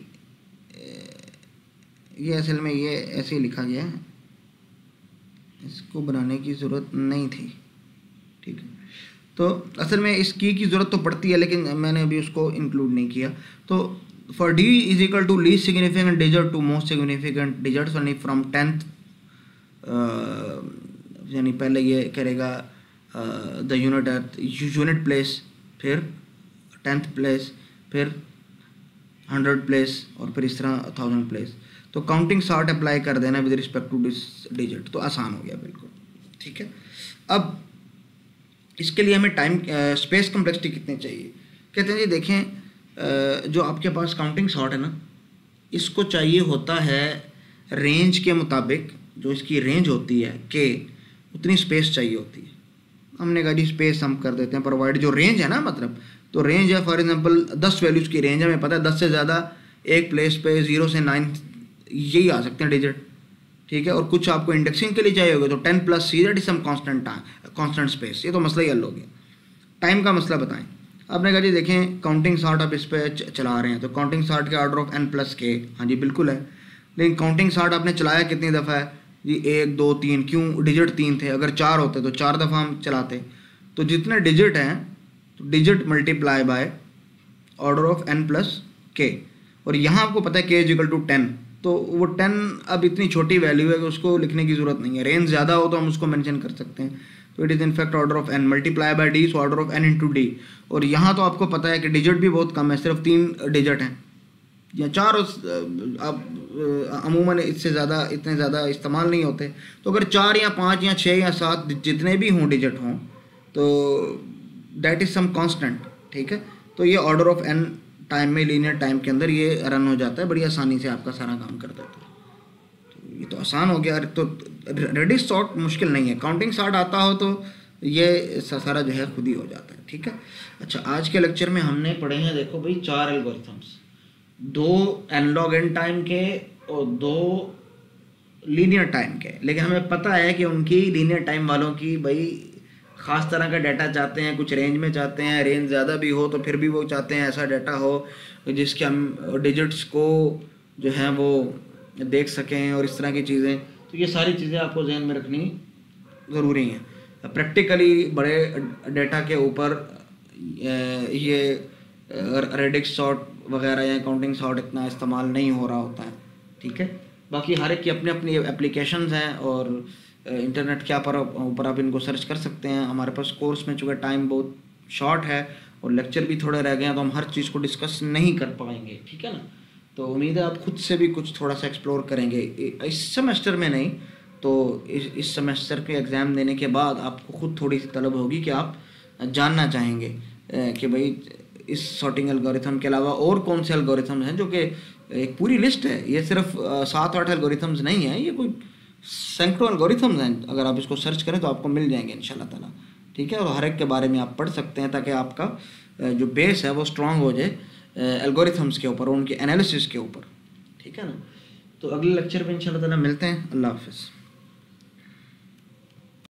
[SPEAKER 2] ये असल में ये ऐसे ही लिखा गया है, इसको बनाने की ज़रूरत नहीं थी, ठीक है। तो असल में इस की ज़रूरत तो पड़ती है लेकिन मैंने अभी उसको इंक्लूड नहीं किया। तो for d is equal to least significant digit to most significant digits यानी फ्रॉम 10th, यानी पहले ये करेगा द यूनिट प्लेस, फिर 10th प्लेस, फिर 100 प्लेस और फिर इस तरह 1000 प्लेस। तो काउंटिंग सॉर्ट अप्लाई कर देना with respect to this digit, तो आसान हो गया बिल्कुल, ठीक है। अब इसके लिए हमें टाइम स्पेस कम्प्लेक्सिटी कितनी चाहिए, कहते हैं जी देखें जो आपके पास काउंटिंग सॉर्ट है ना, इसको चाहिए होता है रेंज के मुताबिक, जो इसकी रेंज होती है के उतनी स्पेस चाहिए होती है। हमने कहा जी स्पेस हम कर देते हैं प्रोवाइड, जो रेंज है ना, मतलब तो रेंज है फॉर एग्जांपल 10 वैल्यूज़ की रेंज है, हमें पता है 10 से ज़्यादा एक प्लेस पे 0 से 9 यही आ सकते हैं डिजिट, ठीक है। और कुछ आपको इंडेक्सिंग के लिए चाहिए होगा तो 10 + c that is some constant space, ये तो मसला ही हल हो गया। टाइम का मसला बताएं, आपने कहा जी देखें काउंटिंग सॉर्ट आप इस पर चला रहे हैं, तो काउंटिंग सॉर्ट के ऑर्डर ऑफ n + k, हाँ जी बिल्कुल है, लेकिन काउंटिंग सॉर्ट आपने चलाया कितनी दफ़ा है जी, 1 2 3, क्यों डिजिट 3 थे, अगर 4 होते तो 4 दफ़ा हम चलाते। तो जितने डिजिट हैं तो digit multiply by order of n + k, और यहाँ आपको पता है k = 10, तो वो 10 अब इतनी छोटी वैल्यू है कि उसको लिखने की ज़रूरत नहीं है। रेंज ज़्यादा हो तो हम उसको मेंशन कर सकते हैं, तो it is in fact order of n multiply by d, so order of n × d। और यहाँ तो आपको पता है कि डिजिट भी बहुत कम है, सिर्फ 3 डिजिट हैं या 4, अब अमूमन इससे ज़्यादा इतने ज़्यादा इस्तेमाल नहीं होते। तो अगर 4 या 5 या 6 या 7 जितने भी हों डिजिट हों तो दैट इज़ सम कांस्टेंट, ठीक है। तो ये ऑर्डर ऑफ n टाइम में, लीनियर टाइम के अंदर ये रन हो जाता है, बड़ी आसानी से आपका सारा काम कर देता है। तो ये तो आसान हो गया। तो रेडिक्स सॉर्ट मुश्किल नहीं है, काउंटिंग सॉर्ट आता हो तो ये सारा जो है खुद ही हो जाता है, ठीक है। अच्छा, आज के लेक्चर में हमने पढ़े हैं, देखो भाई 4 एल्गोरिथम्स, 2 एनालॉग n टाइम के और 2 लीनियर टाइम के। लेकिन हमें पता है कि उनकी लीनियर टाइम वालों की भाई ख़ास तरह का डाटा चाहते हैं, कुछ रेंज में चाहते हैं, रेंज ज़्यादा भी हो तो फिर भी वो चाहते हैं ऐसा डाटा हो जिसके हम डिजिट्स को जो है वो देख सकें और इस तरह की चीज़ें। तो ये सारी चीज़ें आपको जहन में रखनी ज़रूरी हैं। प्रैक्टिकली बड़े डाटा के ऊपर ये रेडिक्स सॉर्ट वगैरह या काउंटिंग सॉर्ट इतना इस्तेमाल नहीं हो रहा होता है, ठीक है। बाकी हर एक की अपनी अपनी एप्लीकेशंस हैं और इंटरनेट के ऊपर आप इनको सर्च कर सकते हैं। हमारे पास कोर्स में चूँकि टाइम बहुत शॉर्ट है और लेक्चर भी थोड़े रह गए हैं तो हम हर चीज़ को डिस्कस नहीं कर पाएंगे, ठीक है ना। तो उम्मीद है आप खुद से भी कुछ थोड़ा सा एक्सप्लोर करेंगे, इस सेमेस्टर में नहीं तो इस सेमेस्टर के एग्ज़ाम देने के बाद आपको खुद थोड़ी सी तलब होगी कि आप जानना चाहेंगे कि भाई इस सॉर्टिंग एल्गोरिथम के अलावा और कौन से एल्गोरिथम हैं, जो कि एक पूरी लिस्ट है, ये सिर्फ 7-8 एल्गोरिथम्स नहीं है, ये कोई सैकड़ों एल्गोरिथम्स हैं, अगर आप इसको सर्च करें तो आपको मिल जाएंगे इंशाल्लाह ताला, ठीक है। और हर एक के बारे में आप पढ़ सकते हैं ताकि आपका जो बेस है वो स्ट्रांग हो जाए एल्गोरिथम्स के ऊपर और उनके एनालिसिस के ऊपर, ठीक है ना। तो अगले लेक्चर में इंशाल्लाह ताला मिलते हैं। अल्लाह हाफ़िज़।